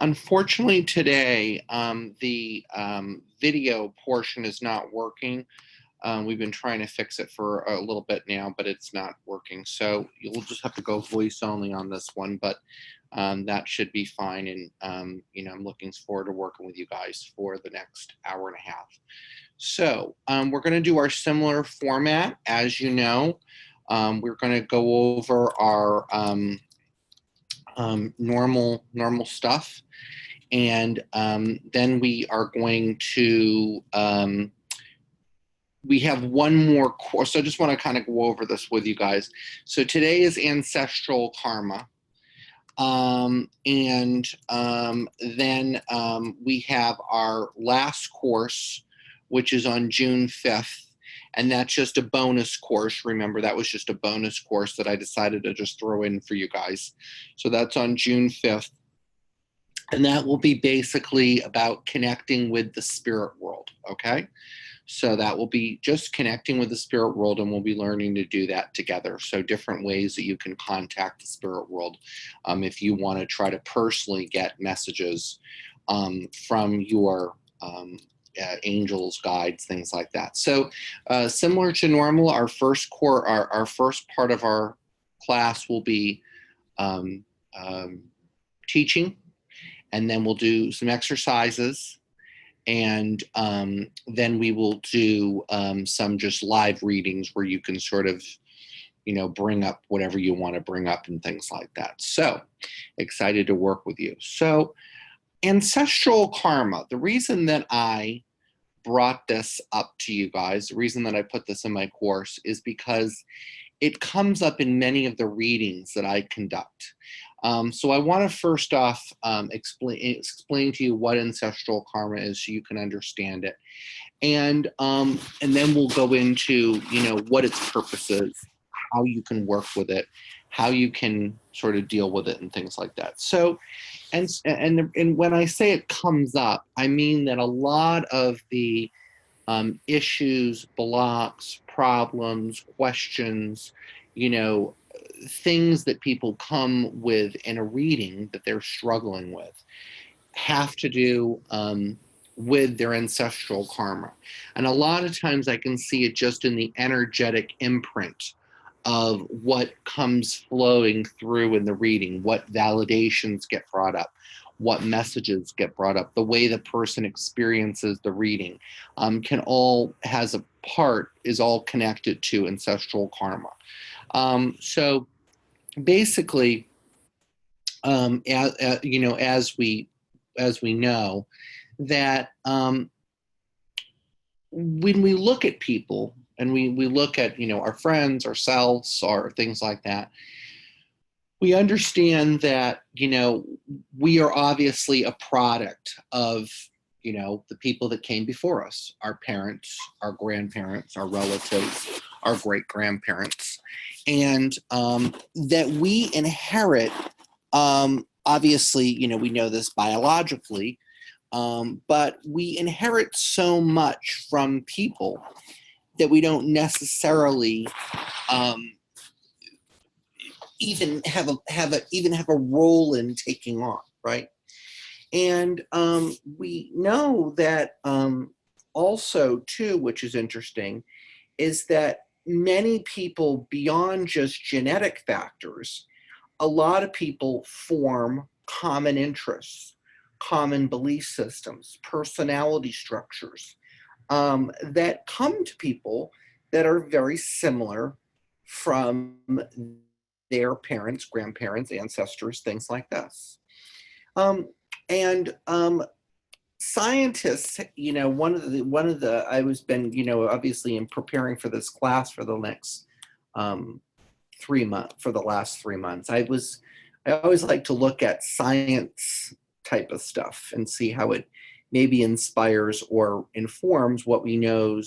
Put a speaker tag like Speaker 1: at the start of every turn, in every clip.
Speaker 1: Unfortunately today, the video portion is not working. We've been trying to fix it for a little bit now, but it's not working. So you'll just have to go voice only on this one, but that should be fine. And, I'm looking forward to working with you guys for the next hour and a half. So we're going to do our similar format. As you know, we're going to go over our normal stuff. And then we are going to, we have one more course. So I just want to kind of go over this with you guys. So today is Ancestral Karma. Then we have our last course, which is on June 5th. And that's just a bonus course. Remember, that was just a bonus course that I decided to just throw in for you guys. So that's on June 5th. And that will be basically about connecting with the spirit world, okay? So that will be just connecting with the spirit world, and we'll be learning to do that together. So different ways that you can contact the spirit world if you want to try to personally get messages from your angels, guides, things like that. So similar to normal, our first part of our class will be teaching, and then we'll do some exercises, and then we will do some just live readings where you can sort of, bring up whatever you want to bring up and things like that. So excited to work with you. So ancestral karma, the reason that I brought this up to you guys, the reason that I put this in my course is because it comes up in many of the readings that I conduct. So I want to first off explain to you what ancestral karma is so you can understand it. And then we'll go into, what its purpose is, how you can work with it, how you can sort of deal with it and things like that. So, and when I say it comes up, I mean that a lot of the issues, blocks, problems, questions, things that people come with in a reading that they're struggling with have to do with their ancestral karma. And a lot of times I can see it just in the energetic imprint of what comes flowing through in the reading, what validations get brought up, what messages get brought up, the way the person experiences the reading is all connected to ancestral karma. So basically, as we know that when we look at people and we look at, our friends, ourselves, or things like that, we understand that, we are obviously a product of, the people that came before us, our parents, our grandparents, our relatives, our great-grandparents, and that we inherit, obviously, we know this biologically, but we inherit so much from people that we don't necessarily even have a role in taking on, right? And we know that also too, which is interesting, is that many people beyond just genetic factors, a lot of people form common interests, common belief systems, personality structures that come to people that are very similar from their parents, grandparents, ancestors, things like this. Scientists, one of the obviously in preparing for this class for the next 3 months, for the last 3 months, I always like to look at science type of stuff and see how it maybe inspires or informs what we know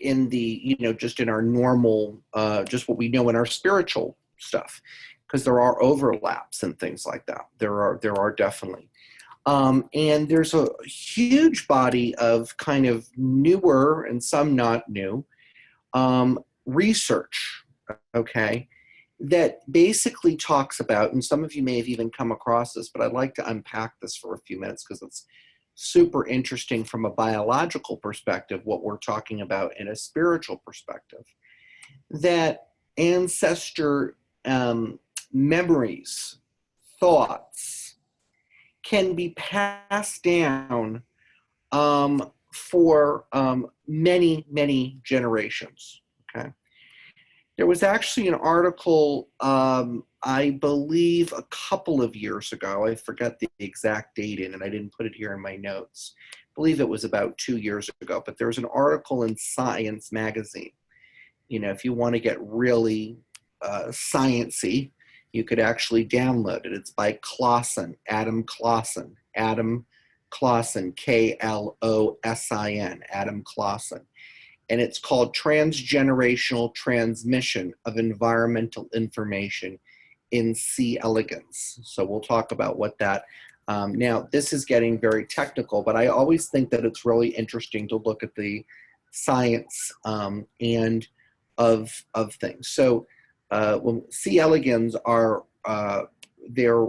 Speaker 1: in the, just in our normal, just what we know in our spiritual stuff, because there are overlaps and things like that. There are definitely. And there's a huge body of kind of newer and some not new research, okay? that basically talks about, and some of you may have even come across this, but I'd like to unpack this for a few minutes because it's super interesting from a biological perspective, what we're talking about in a spiritual perspective, that ancestor memories, thoughts can be passed down for many, many generations, okay? There was actually an article, I believe a couple of years ago, I forgot the exact date in, and I didn't put it here in my notes. I believe it was about 2 years ago, but there was an article in Science magazine. You know, if you want to get really science-y, you could actually download it. It's by Clausen, Adam Clausen, K-L-O-S-I-N, Adam Clausen. And it's called Transgenerational Transmission of Environmental Information in C. elegans. So we'll talk about what that, now this is getting very technical, but I always think that it's really interesting to look at the science and of things. So when C. elegans are, they're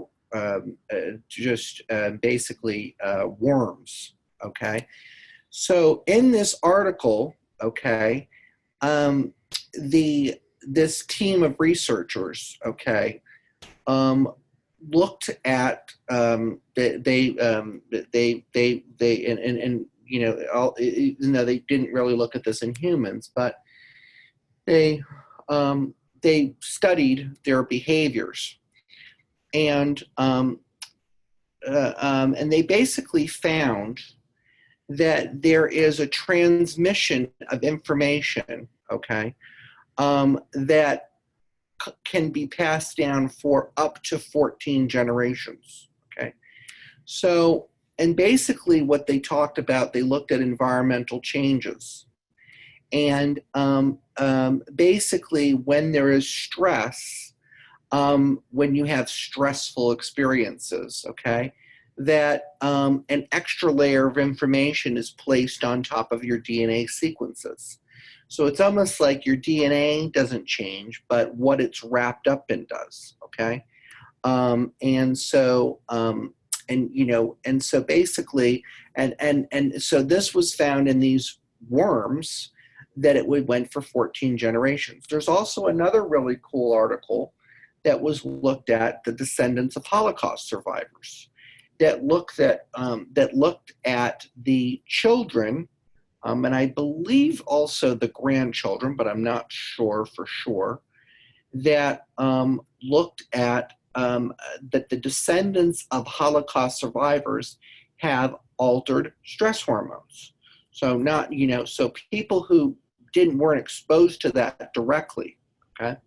Speaker 1: just basically worms, okay? So in this article, okay, this team of researchers, okay, looked at they you know, even though they didn't really look at this in humans, but they studied their behaviors, and they basically found that there is a transmission of information, okay, that can be passed down for up to 14 generations, okay? So, and basically what they talked about, they looked at environmental changes. And basically when there is stress, when you have stressful experiences, okay, that an extra layer of information is placed on top of your DNA sequences. So it's almost like your DNA doesn't change, but what it's wrapped up in does, okay? And so basically, and so this was found in these worms, that it went for 14 generations. There's also another really cool article that was looked at, the descendants of Holocaust survivors, that looked at the children, and I believe also the grandchildren, but I'm not sure for sure, that looked at that the descendants of Holocaust survivors have altered stress hormones. So not, you know, so people who weren't exposed to that directly, okay?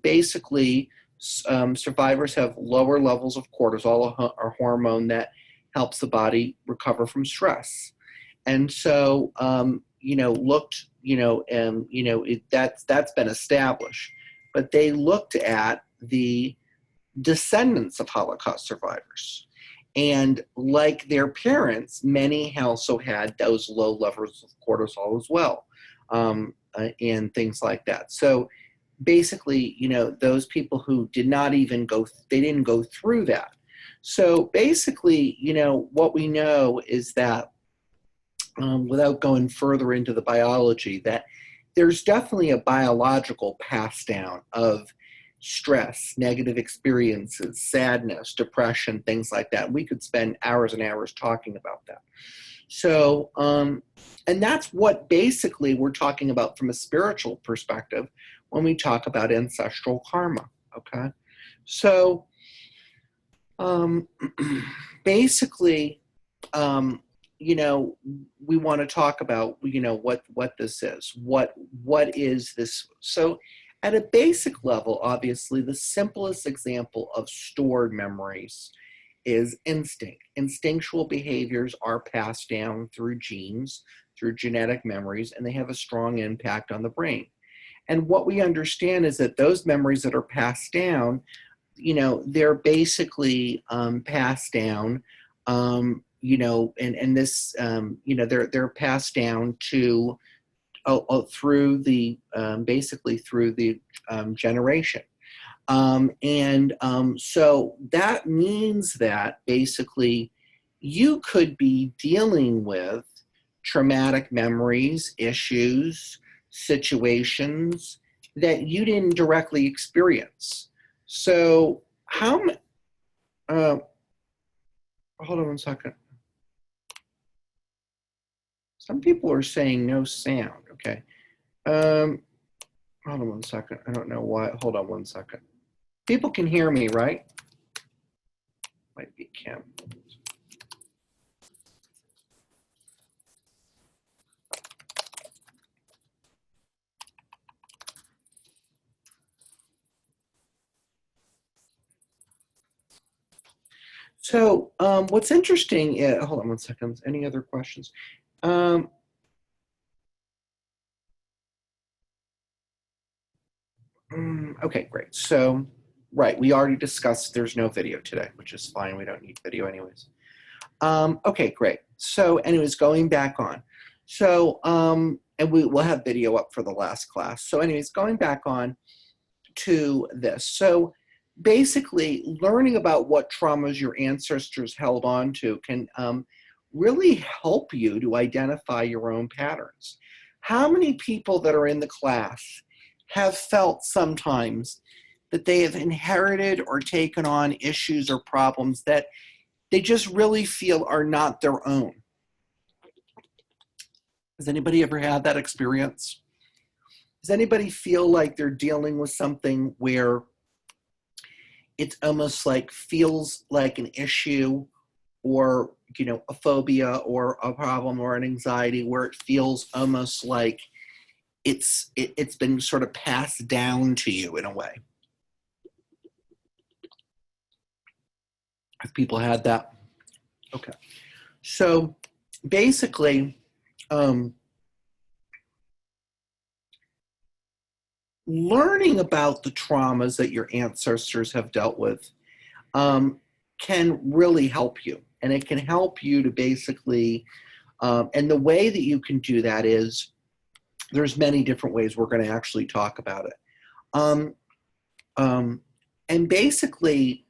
Speaker 1: Basically, survivors have lower levels of cortisol, a hormone that helps the body recover from stress. And so, that's been established. But they looked at the descendants of Holocaust survivors. And like their parents, many also had those low levels of cortisol as well, and things like that. So basically, you know, those people who didn't go through that. So basically, you know, what we know is that, without going further into the biology, that there's definitely a biological pass down of stress, negative experiences, sadness, depression, things like that. We could spend hours and hours talking about that. So, and that's what basically we're talking about from a spiritual perspective when we talk about ancestral karma, okay? So, basically, you know, we want to talk about, you know, what this is. What is this? So, at a basic level, obviously, the simplest example of stored memories is instinct. Instinctual behaviors are passed down through genes, through genetic memories, and they have a strong impact on the brain. And what we understand is that those memories that are passed down, you know, they're basically passed down, you know, and this, you know, they're passed down to through the basically through the generation. So that means that basically you could be dealing with traumatic memories, issues, situations that you didn't directly experience. So hold on one second. Some people are saying no sound. Okay. Hold on one second. I don't know why. Hold on one second. People can hear me, right? Might be Kim. So what's interesting, hold on one second. Any other questions? Okay, great. So, right, we already discussed there's no video today, which is fine. We don't need video anyways. Okay, great. So anyways, going back on. So, and we'll have video up for the last class. So anyways, going back on to this. So basically learning about what traumas your ancestors held on to can really help you to identify your own patterns. How many people that are in the class have felt sometimes that they have inherited or taken on issues or problems that they just really feel are not their own? Has anybody ever had that experience? Does anybody feel like they're dealing with something where it's almost like feels like an issue or, you know, a phobia or a problem or an anxiety where it feels almost like it's been sort of passed down to you in a way? Have people had that? Okay. So basically, learning about the traumas that your ancestors have dealt with can really help you. And it can help you to basically, and the way that you can do that is, there's many different ways. We're going to actually talk about it. And basically,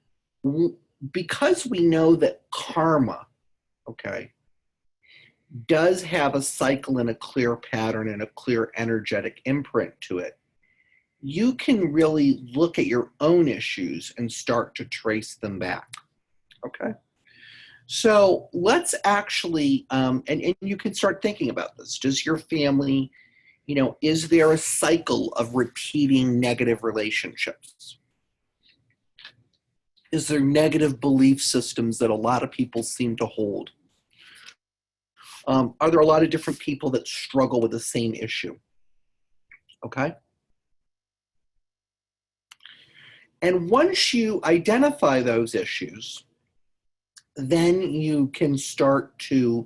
Speaker 1: because we know that karma, okay, does have a cycle and a clear pattern and a clear energetic imprint to it, you can really look at your own issues and start to trace them back, okay? So let's actually, and you can start thinking about this. Does your family, you know, is there a cycle of repeating negative relationships? Is there negative belief systems that a lot of people seem to hold? Are there a lot of different people that struggle with the same issue? Okay. And once you identify those issues, then you can start to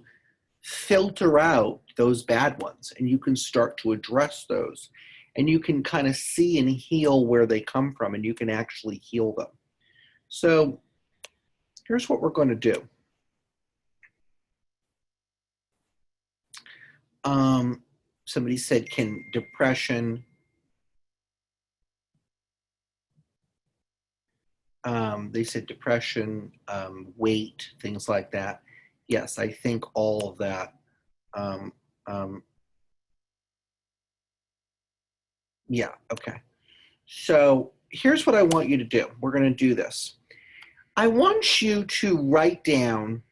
Speaker 1: filter out those bad ones and you can start to address those. And you can kind of see and heal where they come from and you can actually heal them. So here's what we're going to do. Somebody said, can depression, they said depression, weight, things like that. Yes, I think all of that. Yeah, okay. So here's what I want you to do. We're going to do this. I want you to write down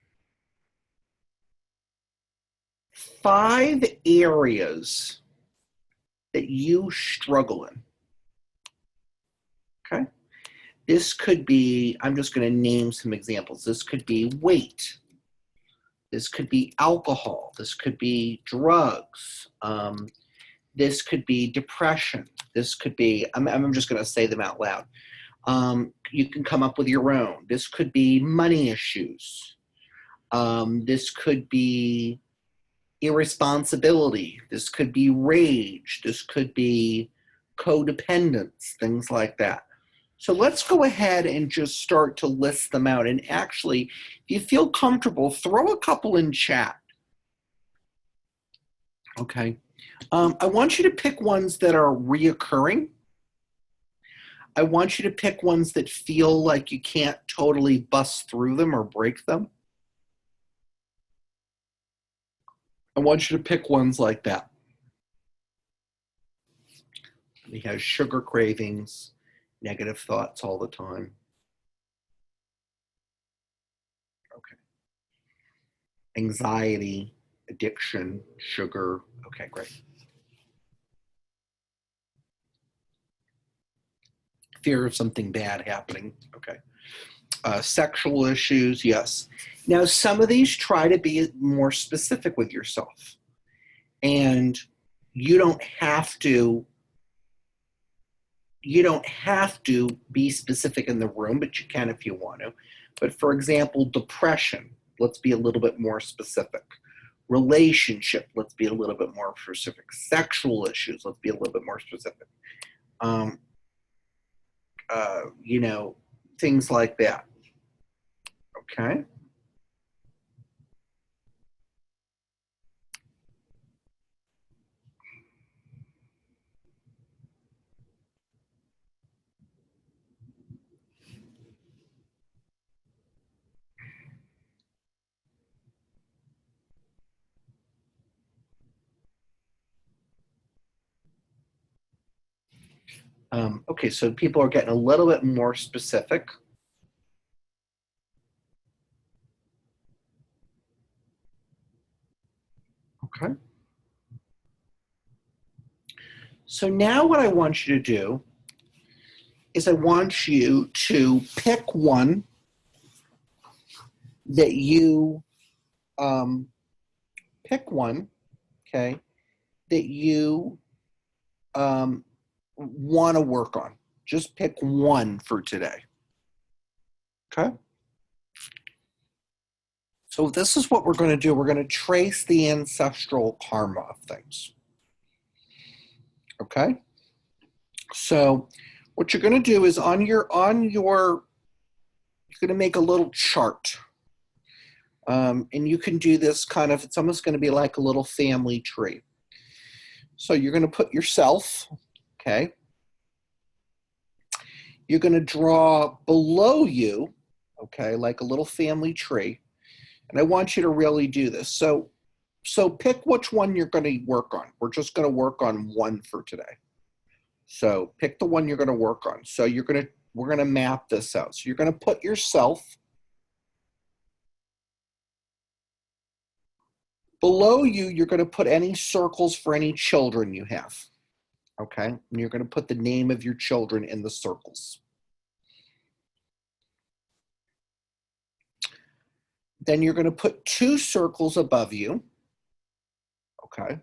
Speaker 1: 5 areas that you struggle in. Okay? This could be, I'm just going to name some examples. This could be weight. This could be alcohol. This could be drugs. This could be depression. This could be, I'm just going to say them out loud. You can come up with your own. This could be money issues. This could be irresponsibility. This could be rage. This could be codependence, things like that. So let's go ahead and just start to list them out. And actually, if you feel comfortable, throw a couple in chat. Okay. I want you to pick ones that are reoccurring. I want you to pick ones that feel like you can't totally bust through them or break them. I want you to pick ones like that. He has sugar cravings, negative thoughts all the time. Okay. Anxiety, addiction, sugar. Okay, great. Fear of something bad happening. Okay. Sexual issues, yes. Now, some of these try to be more specific with yourself. And you don't have to be specific in the room, but you can if you want to. But for example, depression, let's be a little bit more specific. Relationship, let's be a little bit more specific. Sexual issues, let's be a little bit more specific. You know, things like that. Okay. Okay, so people are getting a little bit more specific. Okay. So now what I want you to do is I want you to pick one that you okay, that you want to work on. Just pick one for today. Okay. So this is what we're going to do. We're going to trace the ancestral karma of things. Okay. So what you're going to do is you're going to make a little chart. And you can do this kind of, it's almost going to be like a little family tree. So you're going to put yourself, okay. You're going to draw below you, okay, like a little family tree. And I want you to really do this. So pick which one you're going to work on. We're just going to work on one for today. So pick the one you're going to work on. So we're going to map this out. So you're going to put yourself below you. You're going to put any circles for any children you have. Okay. And you're going to put the name of your children in the circles. Then you're going to put 2 circles above you. Okay.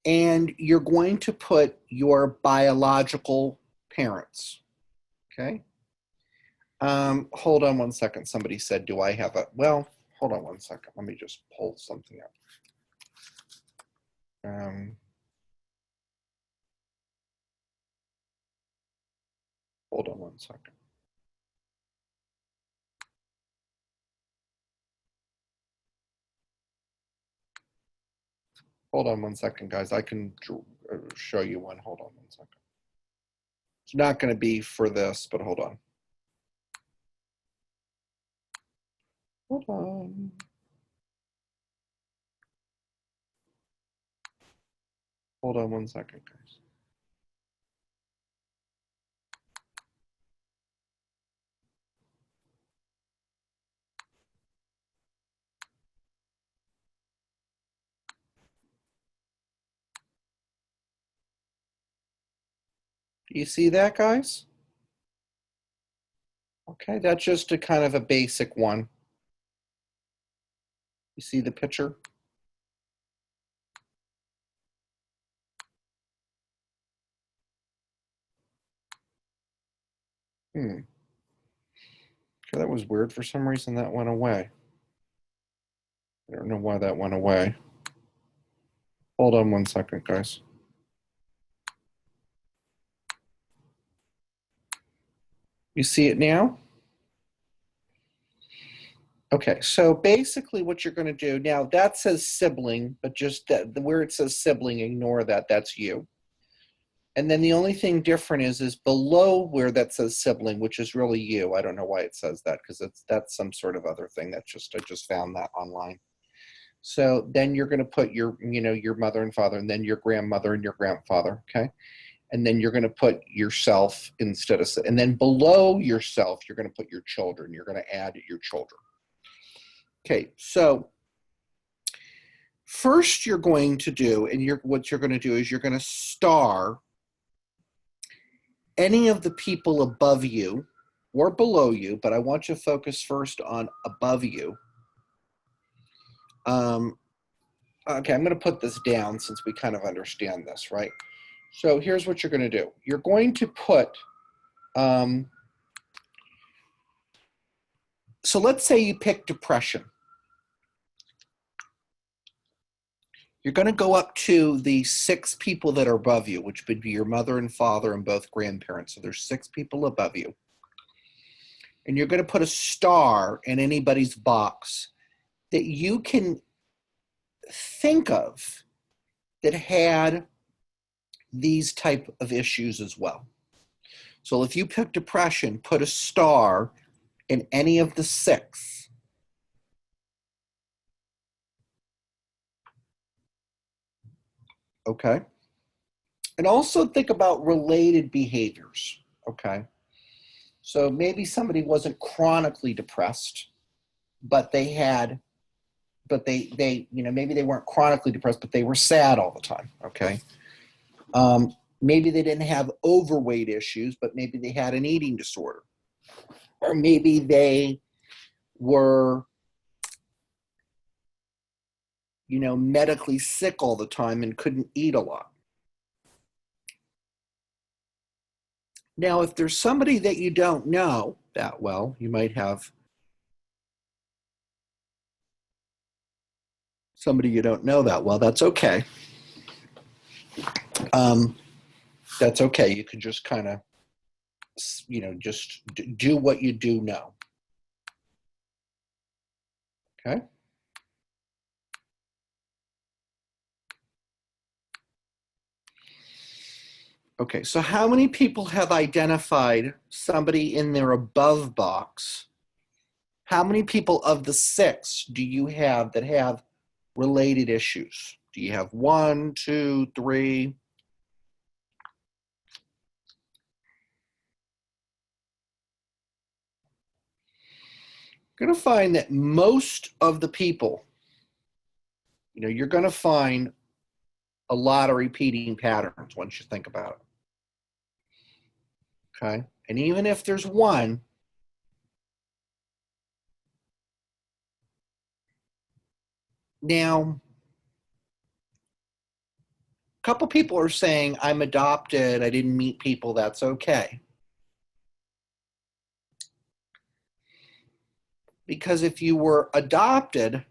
Speaker 1: And you're going to put your biological parents. Okay. Hold on one second. Somebody said, do I have a, well, hold on one second. Let me just pull something up. Hold on one second. Hold on one second, guys. I can show you one. Hold on one second. It's not going to be for this, but hold on. Hold on. Hold on one second, guys. Do you see that, guys? Okay, that's just a kind of a basic one. You see the picture? Okay, that was weird. For some reason, that went away. I don't know why that went away. Hold on one second, guys. You see it now? Okay, so basically what you're going to do now, that says sibling, but just that where it says sibling, ignore that. That's you. And then the only thing different is below where that says sibling, which is really you. I don't know why it says that because that's some sort of other thing. That's just I just found that online. So then you're going to put your your mother and father, and then your grandmother and your grandfather. Okay, and then you're going to put yourself instead of, and then below yourself you're going to put your children. You're going to add your children. Okay, so first you're going to do, and what you're going to do is you're going to star any of the people above you or below you, but I want you to focus first on above you. Okay, I'm going to put this down since we kind of understand this, right? So here's what you're going to do. You're going to put, so let's say you pick depression. You're going to go up to the 6 people that are above you, which would be your mother and father and both grandparents. So there's 6 people above you. And you're going to put a star in anybody's box that you can think of that had these type of issues as well. So if you pick depression, put a star in any of the 6. Okay. And also think about related behaviors. Okay. So maybe somebody wasn't chronically depressed, but they had, but they maybe they weren't chronically depressed, but they were sad all the time. Okay. Maybe they didn't have overweight issues, but maybe they had an eating disorder. Or maybe they were, medically sick all the time and couldn't eat a lot. Now, if there's somebody that you don't know that well, you might have somebody you don't know that well. That's okay. That's okay. You can just kind of, just do what you do know. Okay. Okay, so how many people have identified somebody in their above box? How many people of the 6 do you have that have related issues? Do you have 1, 2, 3? You're going to find that most of the people, you're going to find a lot of repeating patterns once you think about it. Okay, and even if there's 1, now a couple people are saying, I'm adopted, I didn't meet people, that's okay. Because if you were adopted,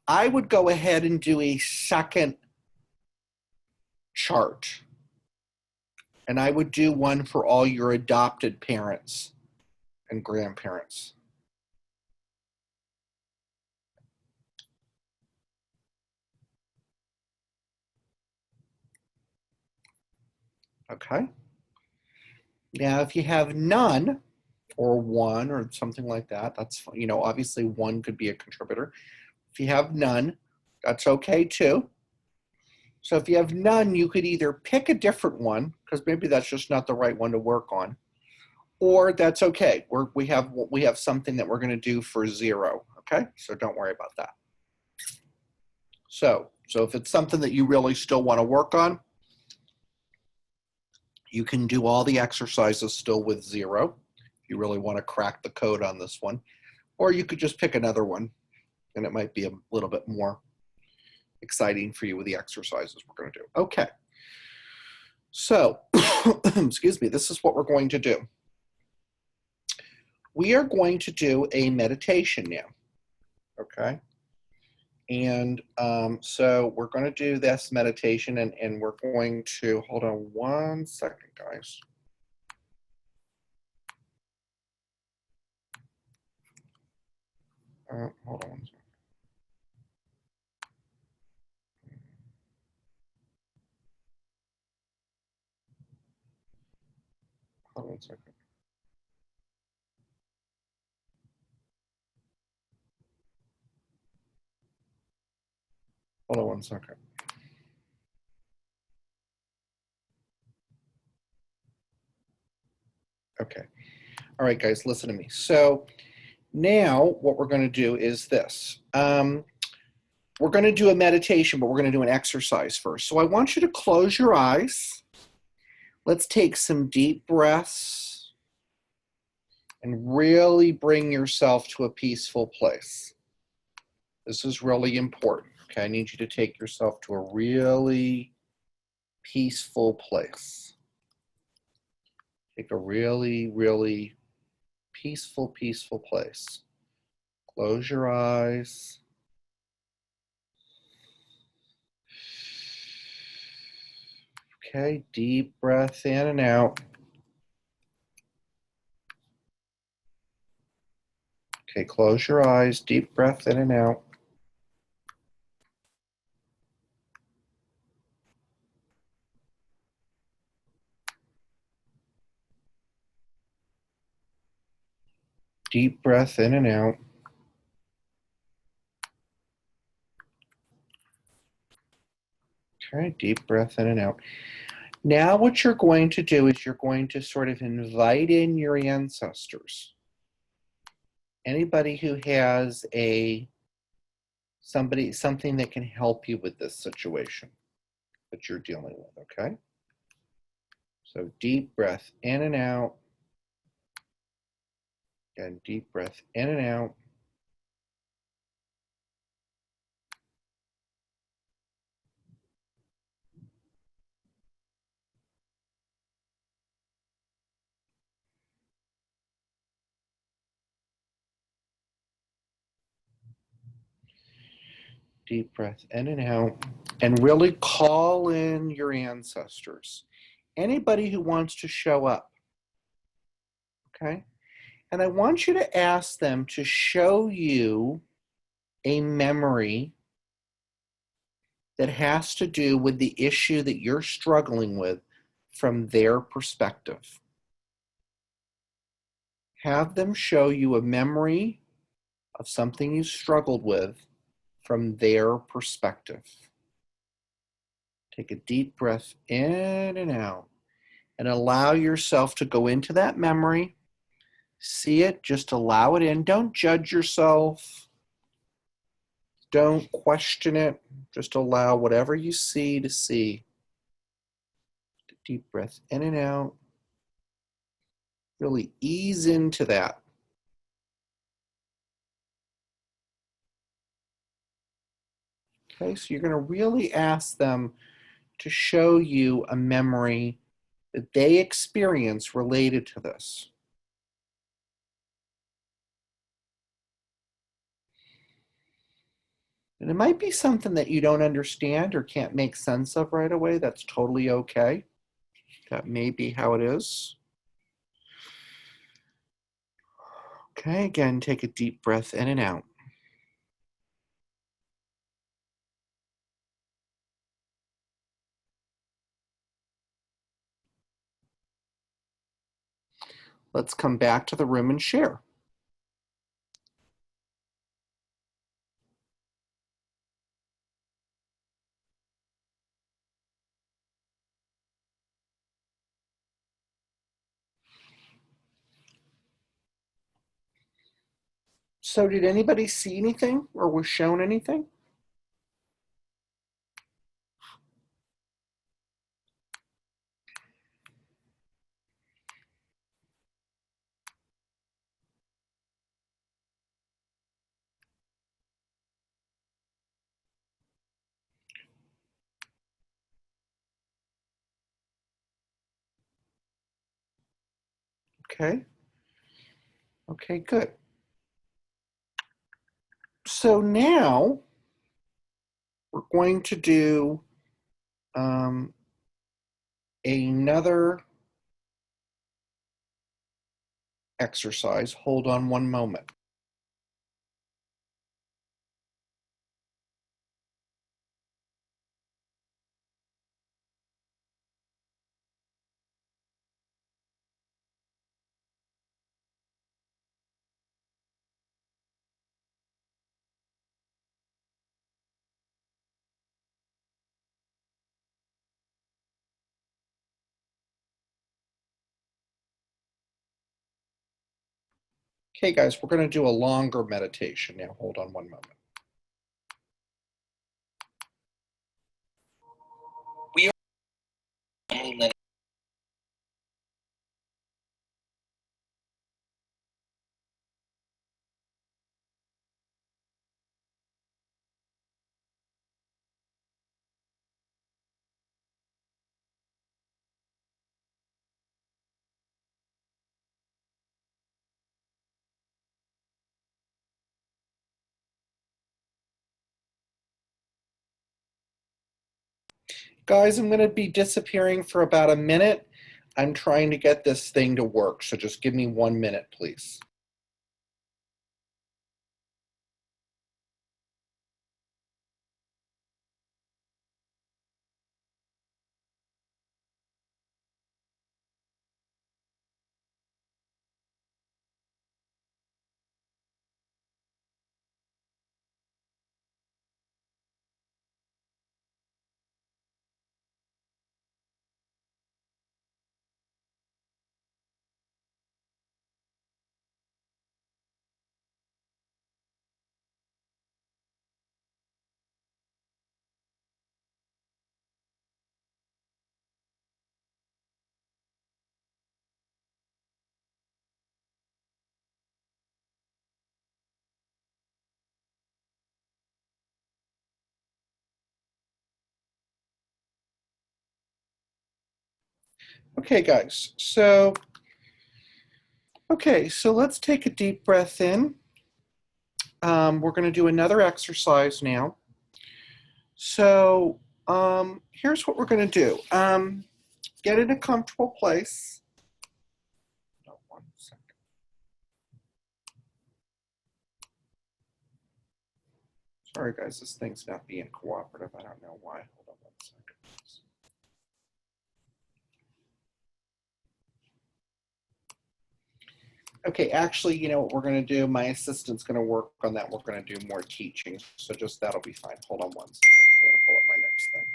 Speaker 1: I would go ahead and do a second chart. And I would do one for all your adopted parents and grandparents. Okay. Now, if you have none or 1 or something like that, that's, obviously 1 could be a contributor. If you have none, that's okay too. So if you have none, you could either pick a different one, because maybe that's just not the right one to work on, or that's okay. We have something that we're going to do for 0. Okay, so don't worry about that. So if it's something that you really still want to work on, you can do all the exercises still with 0 if you really want to crack the code on this one, or you could just pick another one, and it might be a little bit more exciting for you with the exercises we're going to do. Okay. So, excuse me, this is what we're going to do. We are going to do a meditation now, okay? And so we're going to do this meditation, and we're going to, hold on one second, guys. Hold on one second. Hold on one second. Hold on one second. Okay. All right, guys, listen to me. So now what we're going to do is this. We're going to do a meditation, but we're going to do an exercise first. So I want you to close your eyes. Let's take some deep breaths and really bring yourself to a peaceful place. This is really important. Okay, I need you to take yourself to a really peaceful place. Take a really, really peaceful place. Close your eyes. Okay, deep breath in and out. Okay, close your eyes, deep breath in and out. Deep breath in and out. Okay, deep breath in and out. Now what you're going to do is you're going to sort of invite in your ancestors. Anybody who has something that can help you with this situation that you're dealing with, okay? So deep breath in and out. Again, deep breath in and out. Deep breath in and out. And really call in your ancestors. Anybody who wants to show up, okay? And I want you to ask them to show you a memory that has to do with the issue that you're struggling with from their perspective. Have them show you a memory of something you struggled with from their perspective. Take a deep breath in and out and allow yourself to go into that memory. See it, just allow it in. Don't judge yourself. Don't question it. Just allow whatever you see to see. Deep breath in and out. Really ease into that. Okay, so you're going to really ask them to show you a memory that they experience related to this. And it might be something that you don't understand or can't make sense of right away. That's totally okay. That may be how it is. Okay, again, take a deep breath in and out. Let's come back to the room and share. So did anybody see anything or was shown anything? Okay. Okay, good. So now we're going to do another exercise. Hold on one moment. Okay, guys, we're going to do a longer meditation now. Hold on one moment. We are Guys, I'm going to be disappearing for about a minute. I'm trying to get this thing to work, so just give me 1 minute, please. Okay, guys, so let's take a deep breath in. We're going to do another exercise now. So here's what we're going to do. Get in a comfortable place. Hold on 1 second. Sorry, guys, this thing's not being cooperative. I don't know why. Hold on 1 second. Okay, actually, you know what we're going to do? My assistant's going to work on that. We're going to do more teaching, so just that'll be fine. Hold on 1 second. I'm going to pull up my next thing.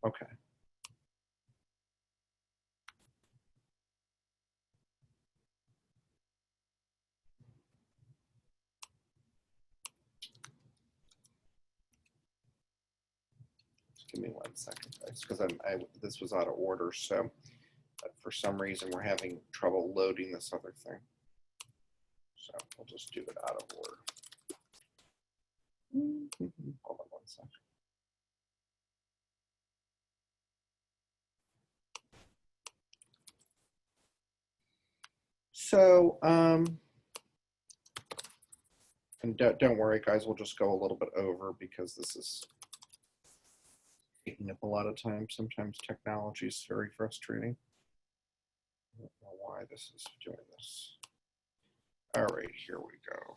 Speaker 1: Okay. Just give me 1 second, guys, because this was out of order, so for some reason we're having trouble loading this other thing. So we'll just do it out of order. Hold on 1 second. So, and don't worry, guys, we'll just go a little bit over because this is taking up a lot of time. Sometimes technology is very frustrating. I don't know why this is doing this. All right, here we go.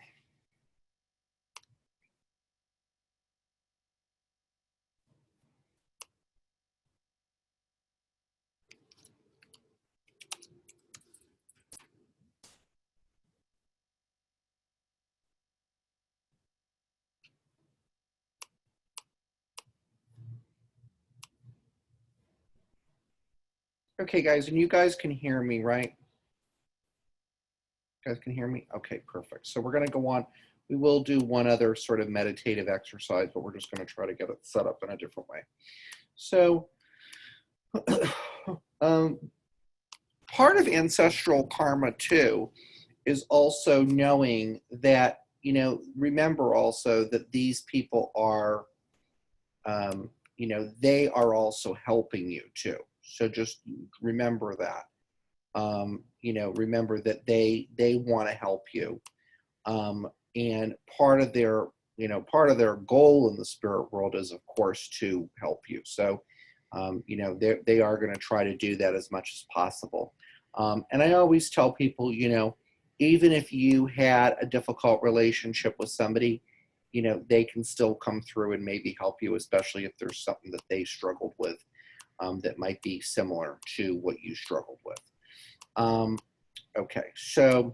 Speaker 1: Okay, guys, and you guys can hear me, right? You guys can hear me? Okay, perfect. So we're going to go on. We will do one other sort of meditative exercise, but we're just going to try to get it set up in a different way. So part of ancestral karma, too, is also knowing that, you know, remember also that these people are, you know, they are also helping you, too. So just remember that. You know, remember that they want to help you, and part of their, you know, part of their goal in the spirit world is, of course, to help you. So, you know, they are going to try to do that as much as possible. And I always tell people, you know, even if you had a difficult relationship with somebody, you know, they can still come through and maybe help you, especially if there's something that they struggled with, that might be similar to what you struggled with. Okay, so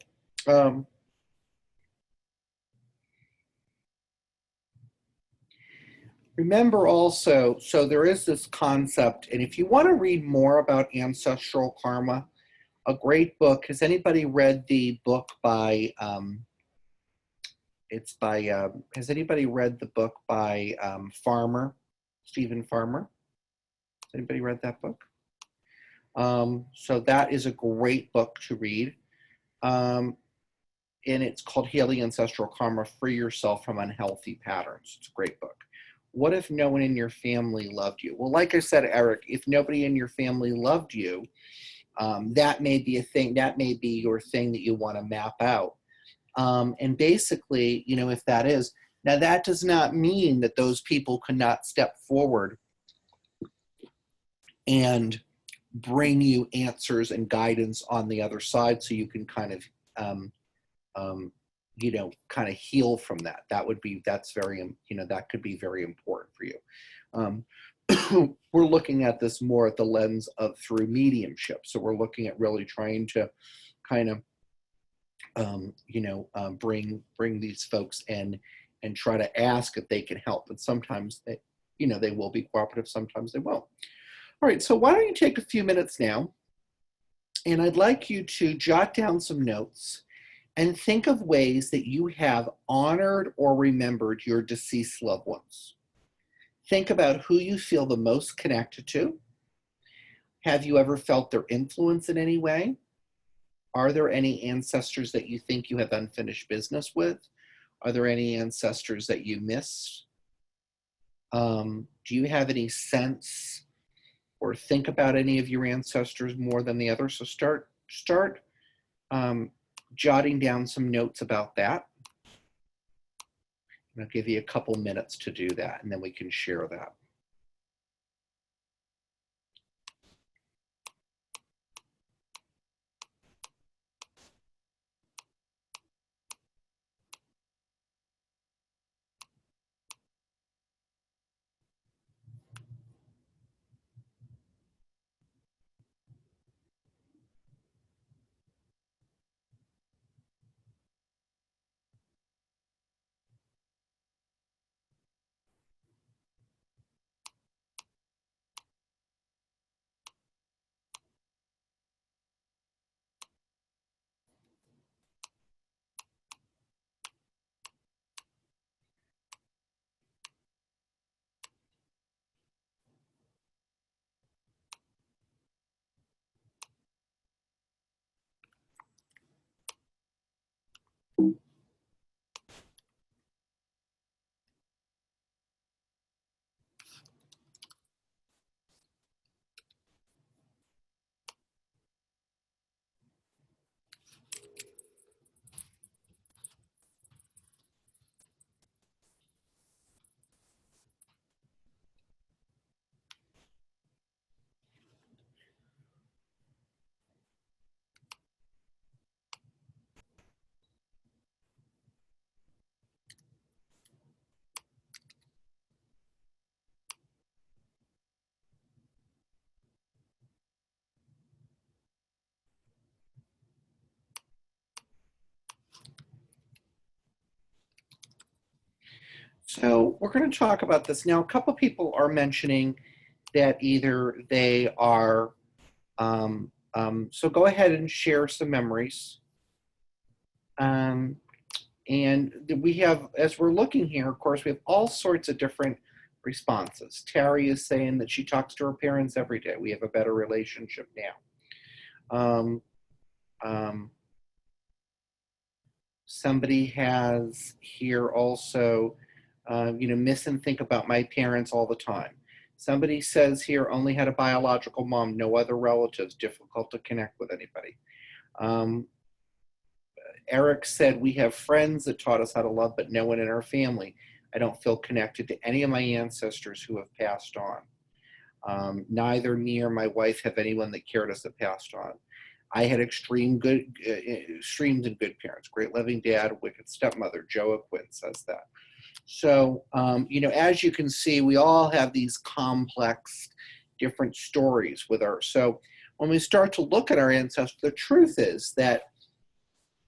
Speaker 1: remember also, so there is this concept, and if you want to read more about ancestral karma, A great book. Has anybody read the book by, has anybody read the book by Farmer, Stephen Farmer? Has anybody read that book? So that is a great book to read. And it's called Healing Ancestral Karma, Free Yourself from Unhealthy Patterns. It's a great book. What if no one in your family loved you? Well, like I said, Eric, if nobody in your family loved you, that may be a thing, that may be your thing that you want to map out. And basically, you know, if that is, now that does not mean that those people cannot step forward and bring you answers and guidance on the other side so you can kind of, you know, kind of heal from that. That's very, you know, that could be very important for you. We're looking at this more at the lens of through mediumship. So we're looking at really trying to kind of, you know, bring these folks in and try to ask if they can help. And sometimes they, you know, they will be cooperative, sometimes they won't. All right, so why don't you take a few minutes now, and I'd like you to jot down some notes and think of ways that you have honored or remembered your deceased loved ones. Think about who you feel the most connected to. Have you ever felt their influence in any way? Are there any ancestors that you think you have unfinished business with? Are there any ancestors that you miss? Do you have any sense or think about any of your ancestors more than the others? So start jotting down some notes about that. And I'll give you a couple minutes to do that, and then we can share that. So we're going to talk about this now. A couple people are mentioning that either they are, so go ahead and share some memories. And we have, as we're looking here, of course, we have all sorts of different responses. Terry is saying that she talks to her parents every day. We have a better relationship now. Somebody has here also, you know, miss and think about my parents all the time. Somebody says here, only had a biological mom, no other relatives, difficult to connect with anybody. Eric said, we have friends that taught us how to love, but no one in our family. I don't feel connected to any of my ancestors who have passed on. Neither me or my wife have anyone that cared us that passed on. I had extremes and good parents, great loving dad, wicked stepmother. Joa Quinn says that. So, you know, as you can see, we all have these complex, different stories with our, so when we start to look at our ancestors, the truth is that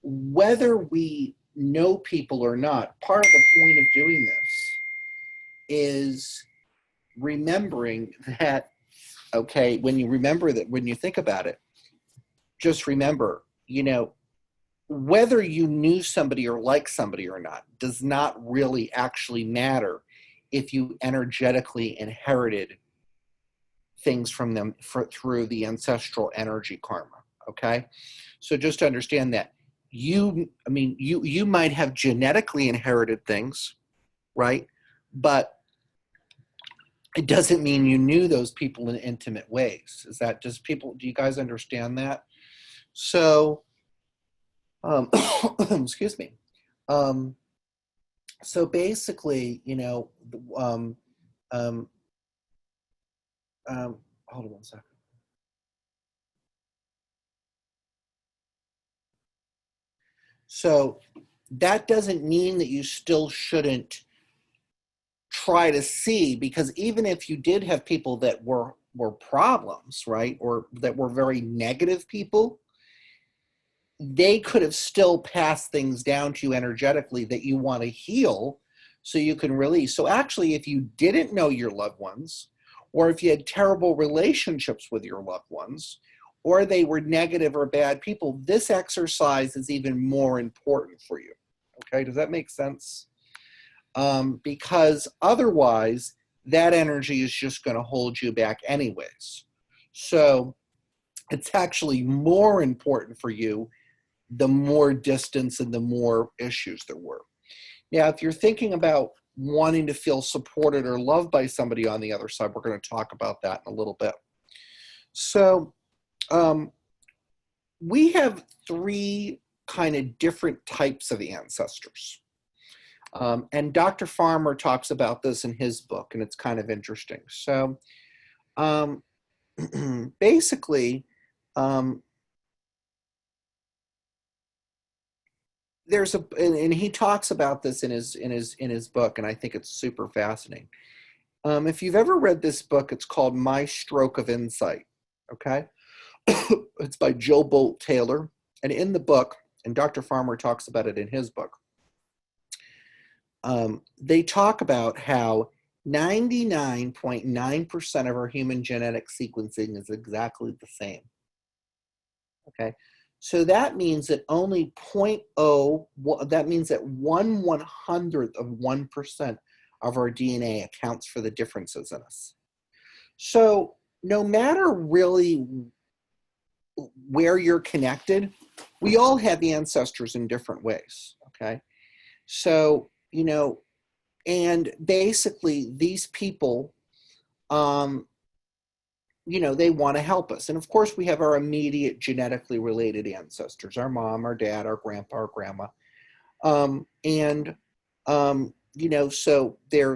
Speaker 1: whether we know people or not, part of the point of doing this is remembering that, okay, when you remember that, when you think about it, just remember, whether you knew somebody or like somebody or not does not really actually matter if you energetically inherited things from them through the ancestral energy karma. Okay, so just to understand that you might have genetically inherited things, right? But it doesn't mean you knew those people in intimate ways. Do you guys understand that? So, excuse me. So basically, um, hold on one second. So that doesn't mean that you still shouldn't try to see, because even if you did have people that were problems, right, or that were very negative people, they could have still passed things down to you energetically that you want to heal so you can release. So actually, if you didn't know your loved ones, or if you had terrible relationships with your loved ones, or they were negative or bad people, this exercise is even more important for you. Okay, does that make sense? Because otherwise, that energy is just going to hold you back anyways. So it's actually more important for you the more distance and the more issues there were. Now, if you're thinking about wanting to feel supported or loved by somebody on the other side, we're going to talk about that in a little bit. So we have three kind of different types of ancestors. And Dr. Farmer talks about this in his book, and it's kind of interesting. So basically, and he talks about this in his book, and I think it's super fascinating. If you've ever read this book, it's called My Stroke of Insight. Okay, it's by Jill Bolt Taylor, and in the book, and Dr. Farmer talks about it in his book. They talk about how 99.9% of our human genetic sequencing is exactly the same. Okay, so that means that only that means that 1/100th of 1% of our DNA accounts for the differences in us. So no matter really where you're connected, we all have ancestors in different ways. Okay, so and basically these people, they want to help us. And of course, we have our immediate genetically related ancestors, our mom, our dad, our grandpa, our grandma. So there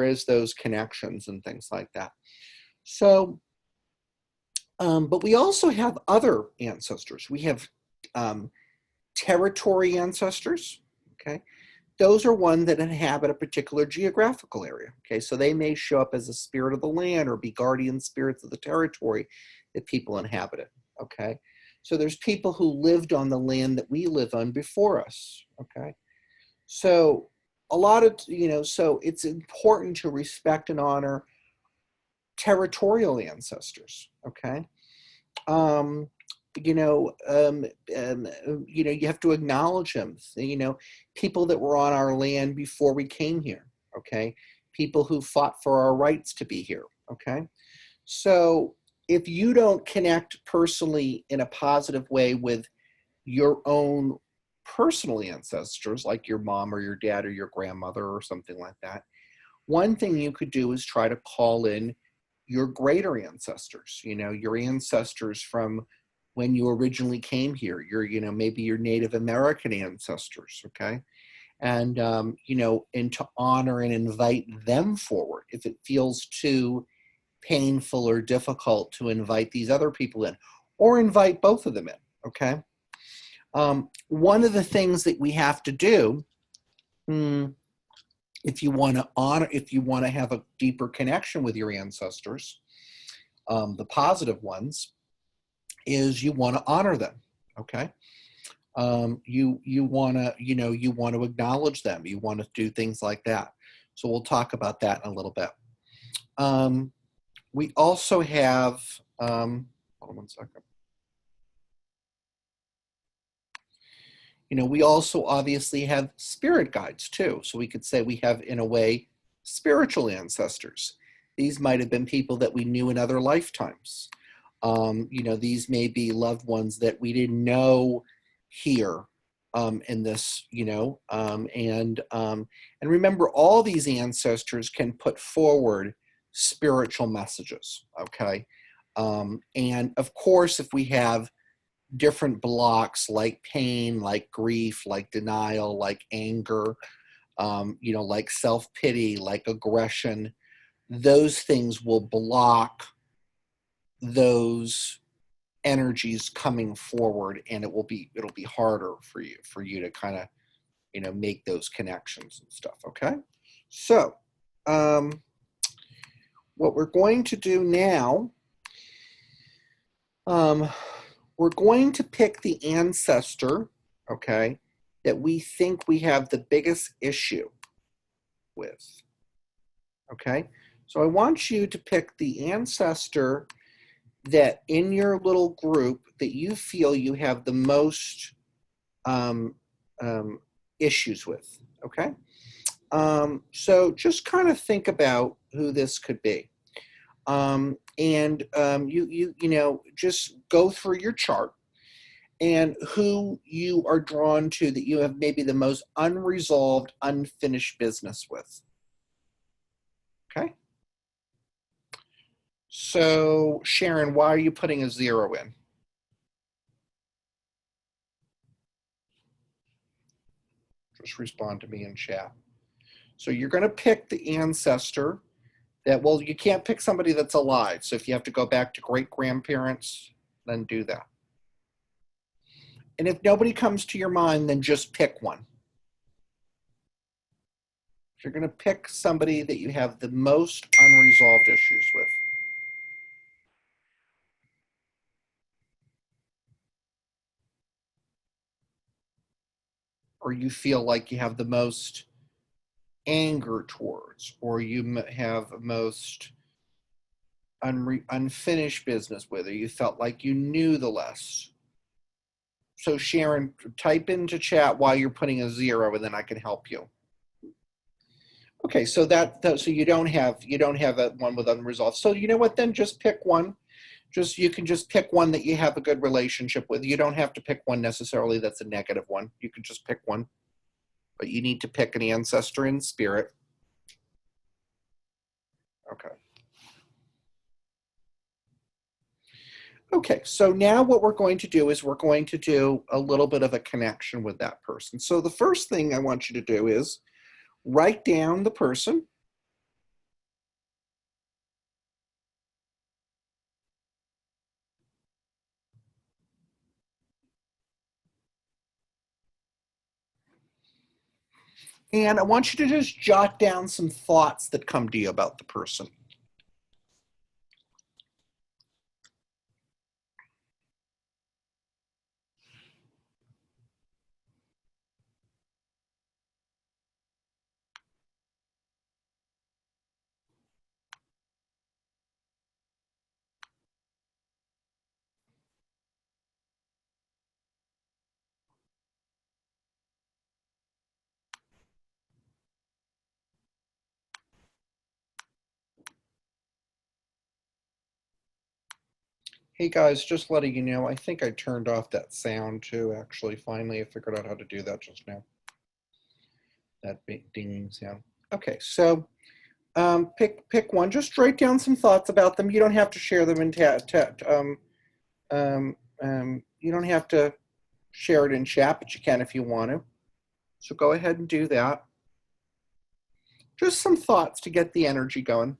Speaker 1: is those connections and things like that. So, but we also have other ancestors. We have territory ancestors, okay? Those are ones that inhabit a particular geographical area. Okay, so they may show up as a spirit of the land or be guardian spirits of the territory that people inhabited. Okay, so there's people who lived on the land that we live on before us. Okay, so a lot of, so it's important to respect and honor territorial ancestors. Okay, you have to acknowledge them. People that were on our land before we came here. Okay, people who fought for our rights to be here. Okay, so if you don't connect personally in a positive way with your own personal ancestors, like your mom or your dad or your grandmother or something like that, one thing you could do is try to call in your greater ancestors, your ancestors from when you originally came here, maybe your Native American ancestors, okay? And, and to honor and invite them forward. If it feels too painful or difficult to invite these other people in, or invite both of them in, okay? One of the things that we have to do, if you want to have a deeper connection with your ancestors, the positive ones, is you want to honor them. Okay, you want to acknowledge them. You want to do things like that. So we'll talk about that in a little bit. We also have Hold on one second. You know, we also obviously have spirit guides too. So we could say we have, in a way, spiritual ancestors. These might have been people that we knew in other lifetimes. You know, these may be loved ones that we didn't know here in this, you know, and remember, all these ancestors can put forward spiritual messages. Okay, and of course, if we have different blocks like pain, like grief, like denial, like anger, you know, like self-pity, like aggression, those things will block those energies coming forward, and it'll be harder for you to kind of, you know, make those connections and stuff. Okay, so what we're going to do now, we're going to pick the ancestor, okay, that we think we have the biggest issue with. Okay, so I want you to pick the ancestor that in your little group that you feel you have the most um, issues with. Okay, so just kind of think about who this could be, and you know, just go through your chart and who you are drawn to that you have maybe the most unresolved, unfinished business with. Okay. So, Sharon, why are you putting a 0 in? Just respond to me in chat. So you're going to pick the ancestor that, well, you can't pick somebody that's alive. So if you have to go back to great grandparents, then do that. And if nobody comes to your mind, then just pick one. You're going to pick somebody that you have the most unresolved issues with. Or you feel like you have the most anger towards, or you have most unfinished business with, or you felt like you knew the less. So Sharon, type into chat why you're putting a 0, and then I can help you. Okay, so so you don't have a one with unresolved. So you know what? Then just pick one. You can just pick one that you have a good relationship with. You don't have to pick one necessarily that's a negative one. You can just pick one, but you need to pick an ancestor in spirit. Okay. Okay, so now what we're going to do is we're going to do a little bit of a connection with that person. So the first thing I want you to do is write down the person. And I want you to just jot down some thoughts that come to you about the person. Hey guys, just letting you know, I think I turned off that sound too, actually. Finally, I figured out how to do that just now. That dinging sound. Okay, so pick one. Just write down some thoughts about them. You don't have to share them in you don't have to share it in chat, but you can if you want to. So go ahead and do that. Just some thoughts to get the energy going.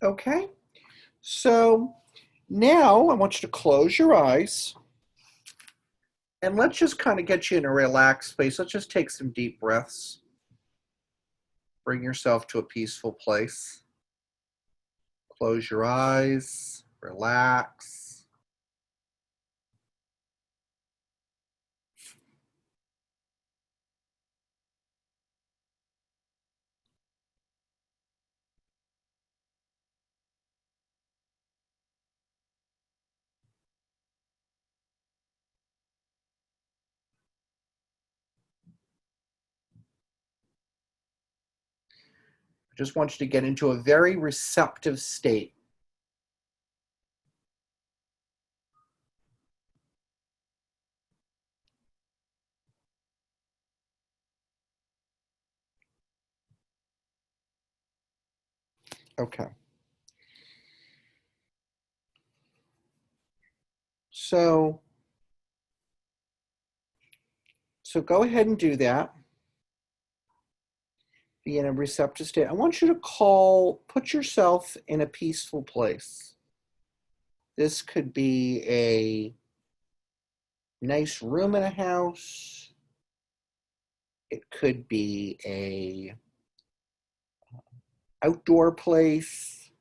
Speaker 1: Okay, so now I want you to close your eyes and let's just kind of get you in a relaxed space. Let's just take some deep breaths. Bring yourself to a peaceful place. Close your eyes, relax. I just want you to get into a very receptive state. Okay. So go ahead and do that. Be in a receptive state. I want you to put yourself in a peaceful place. This could be a nice room in a house. It could be a outdoor place.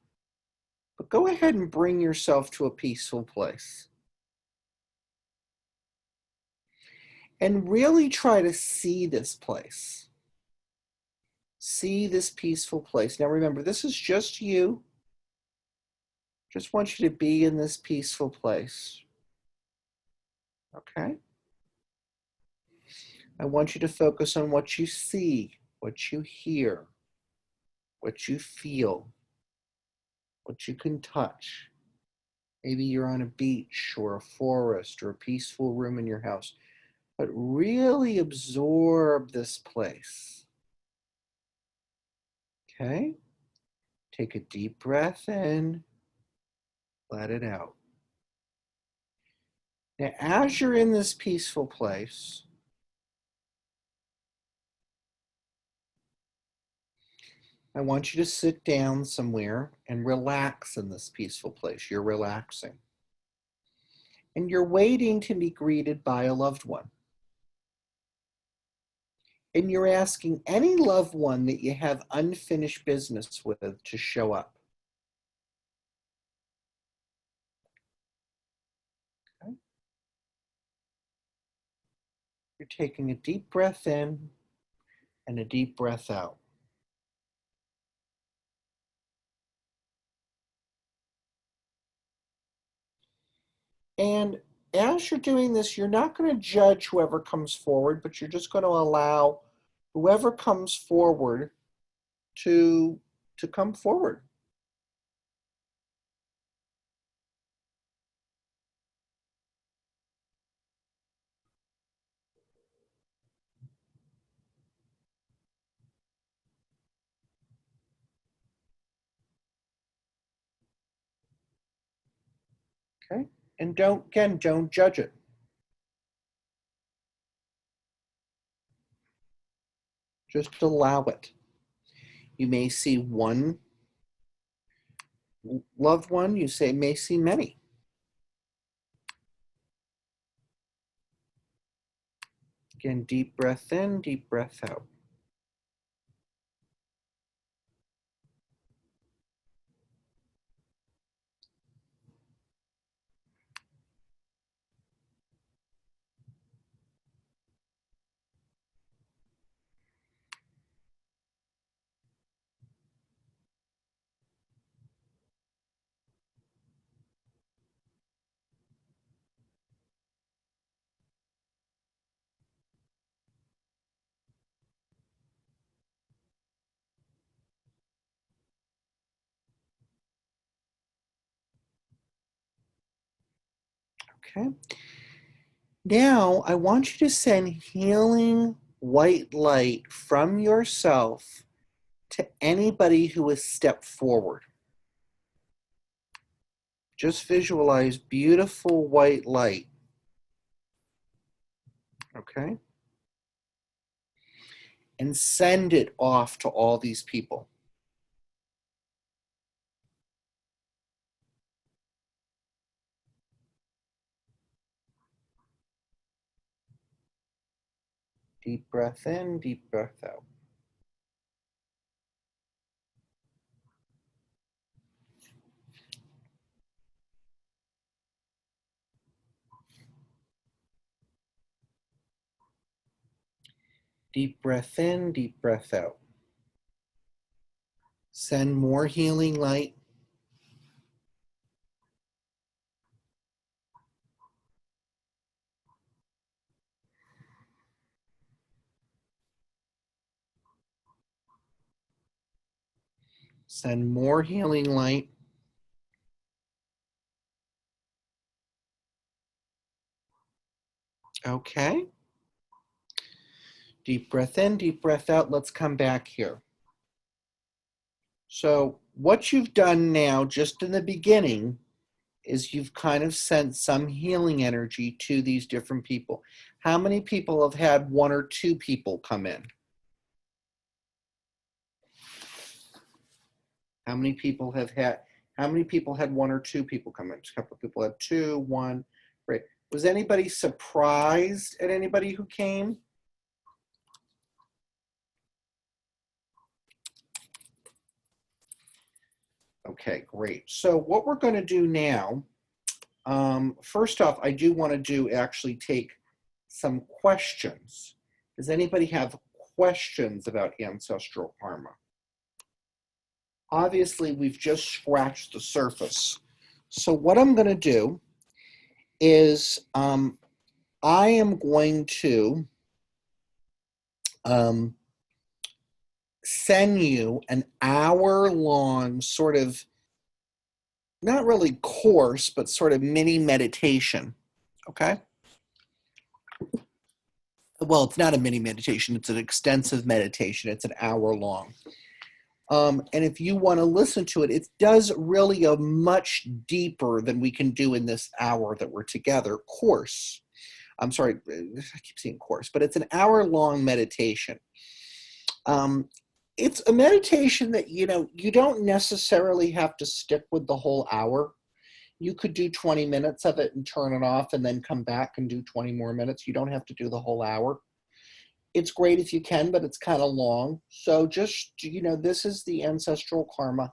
Speaker 1: But go ahead and bring yourself to a peaceful place. And really try to see this place. See this peaceful place. Now remember, this is just you. Just want you to be in this peaceful place. Okay? I want you to focus on what you see, what you hear, what you feel, what you can touch. Maybe you're on a beach or a forest or a peaceful room in your house. But really absorb this place. Okay? Take a deep breath in, let it out. Now, as you're in this peaceful place, I want you to sit down somewhere and relax in this peaceful place. You're relaxing. And you're waiting to be greeted by a loved one. And you're asking any loved one that you have unfinished business with to show up. Okay? You're taking a deep breath in and a deep breath out. And as you're doing this, you're not going to judge whoever comes forward, but you're just going to allow whoever comes forward to come forward. Okay? And don't judge it. Just allow it. You may see one loved one, may see many. Again, deep breath in, deep breath out. Okay. Now, I want you to send healing white light from yourself to anybody who has stepped forward. Just visualize beautiful white light. Okay? And send it off to all these people. Deep breath in, deep breath out. Deep breath in, deep breath out. Send more healing light. Send more healing light. Okay. Deep breath in, deep breath out. Let's come back here. So what you've done now, just in the beginning, is you've kind of sent some healing energy to these different people. How many people have had one or two people come in? How many people had one or two people come in? A couple of people had two, one, great. Was anybody surprised at anybody who came? Okay, great. So what we're going to do now, first off, I do want to actually take some questions. Does anybody have questions about ancestral karma? Obviously, we've just scratched the surface. So what I'm going to do is I am going to send you an hour-long sort of, not really course, but sort of mini meditation, okay? Well, it's not a mini meditation, it's an extensive meditation. It's an hour long. And if you want to listen to it, it does really a much deeper than we can do in this hour that we're together course. I'm sorry, I keep saying course, but it's an hour-long meditation. It's a meditation that, you don't necessarily have to stick with the whole hour. You could do 20 minutes of it and turn it off and then come back and do 20 more minutes. You don't have to do the whole hour. It's great if you can, but it's kind of long. So just, this is the ancestral karma.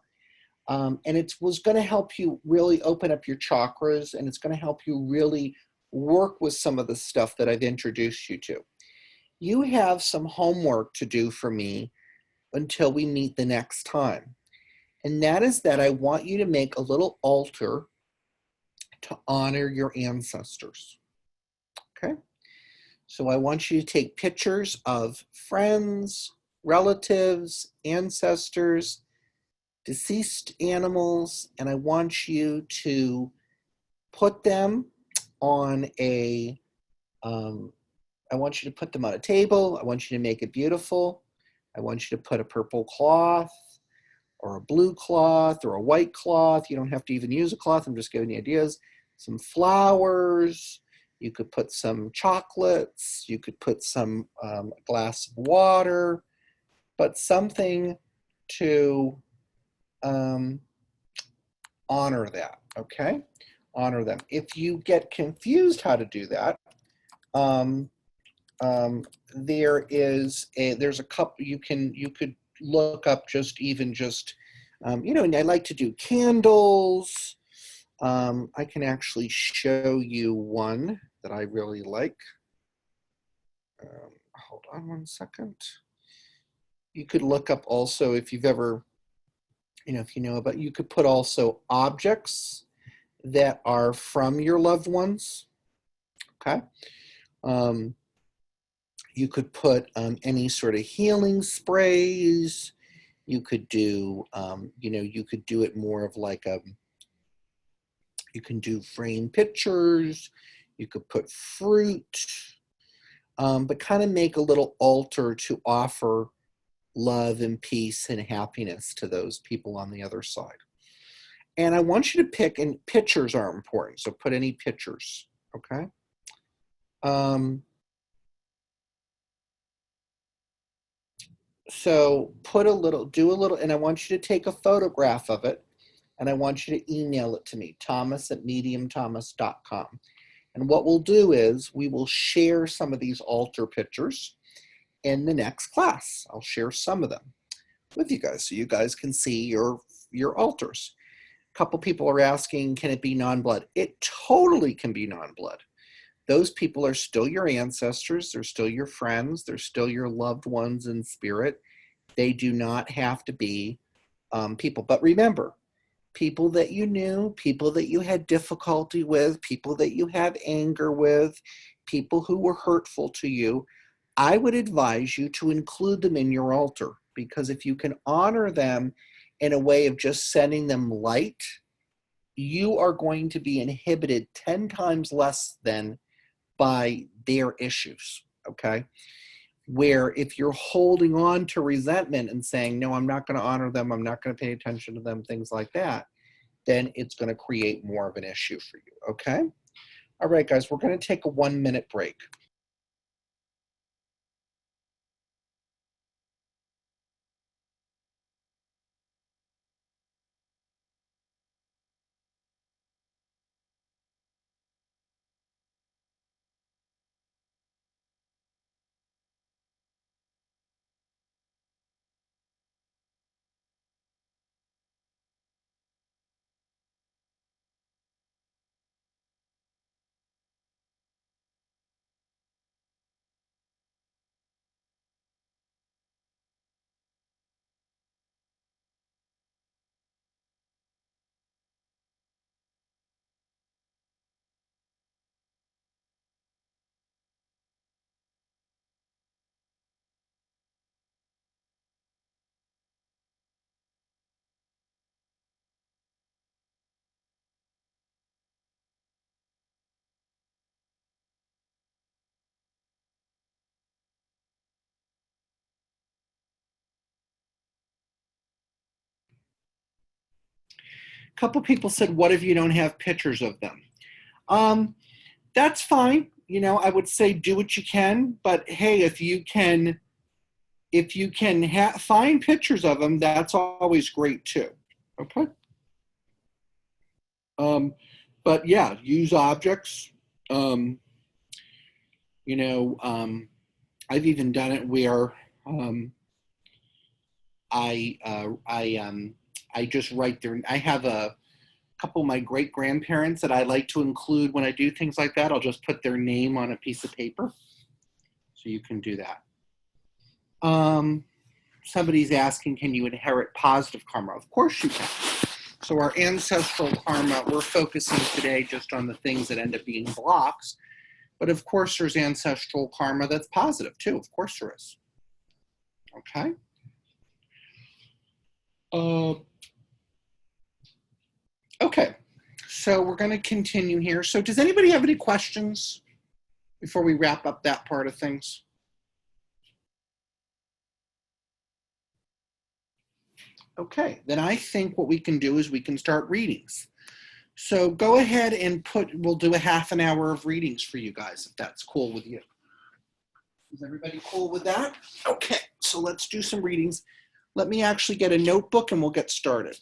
Speaker 1: And it was going to help you really open up your chakras, and it's going to help you really work with some of the stuff that I've introduced you to. You have some homework to do for me until we meet the next time. And that is that I want you to make a little altar to honor your ancestors. Okay? So I want you to take pictures of friends, relatives, ancestors, deceased animals, and I want you to put them on I want you to put them on a table. I want you to make it beautiful. I want you to put a purple cloth or a blue cloth or a white cloth. You don't have to even use a cloth. I'm just giving you ideas. Some flowers. You could put some chocolates. You could put some glass of water, but something to honor that, okay? Honor them. If you get confused how to do that, there's a couple, you could look up and I like to do candles. I can actually show you one that I really like. Hold on one second. You could look up also, if you've ever, if you know about, you could put also objects that are from your loved ones, okay? You could put any sort of healing sprays. You could do, you could do it more of like you can do frame pictures. You could put fruit, but kind of make a little altar to offer love and peace and happiness to those people on the other side. And I want you to pick, and pictures are important, so put any pictures, okay? So do a little, and I want you to take a photograph of it, and I want you to email it to me, thomas@mediumthomas.com. And what we'll do is we will share some of these altar pictures in the next class. I'll share some of them with you guys so you guys can see your altars. A couple people are asking, can it be non-blood? It totally can be non-blood. those people are still your ancestors. They're still your friends. They're still your loved ones in spirit. They do not have to be people. But remember, people that you knew, people that you had difficulty with, people that you had anger with, people who were hurtful to you, I would advise you to include them in your altar, because if you can honor them in a way of just sending them light, you are going to be inhibited 10 times less than by their issues, okay? Where if you're holding on to resentment and saying, no, I'm not going to honor them, I'm not going to pay attention to them, things like that, then it's going to create more of an issue for you, okay? All right, guys, we're going to take a 1-minute break. A couple people said, what if you don't have pictures of them? That's fine. You know, I would say do what you can, but hey, if you can find pictures of them, that's always great too. Okay. But yeah, use objects. Um, you know, I've even done it where I just write their. I have a couple of my great grandparents that I like to include when I do things like that. I'll just put their name on a piece of paper, so you can do that. Somebody's asking, can you inherit positive karma? Of course you can. So our ancestral karma, we're focusing today just on the things that end up being blocks. But of course there's ancestral karma that's positive too. Of course there is. Okay. Okay. So we're going to continue here. So does anybody have any questions before we wrap up that part of things? Okay, then I think what we can do is we can start readings. So go ahead and we'll do a half an hour of readings for you guys, if that's cool with you. Is everybody cool with that? Okay, so let's do some readings. Let me actually get a notebook and we'll get started.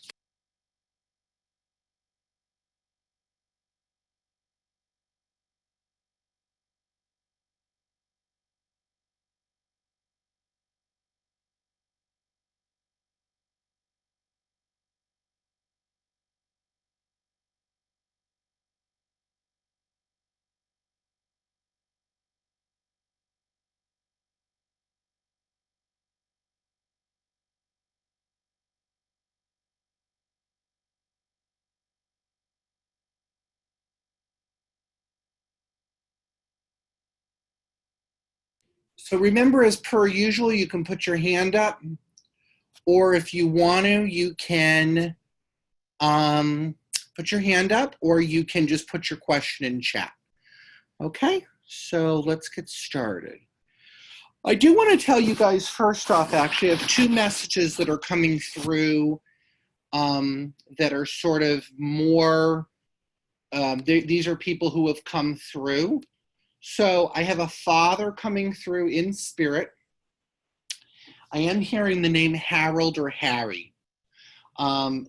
Speaker 1: So remember, as per usual, you can put your hand up, or if you want to, you can put your hand up, or you can just put your question in chat. Okay, so let's get started. I do want to tell you guys first off, actually, I have 2 messages that are coming through that are sort of more, these are people who have come through. So I have a father coming through in spirit. I am hearing the name Harold or Harry.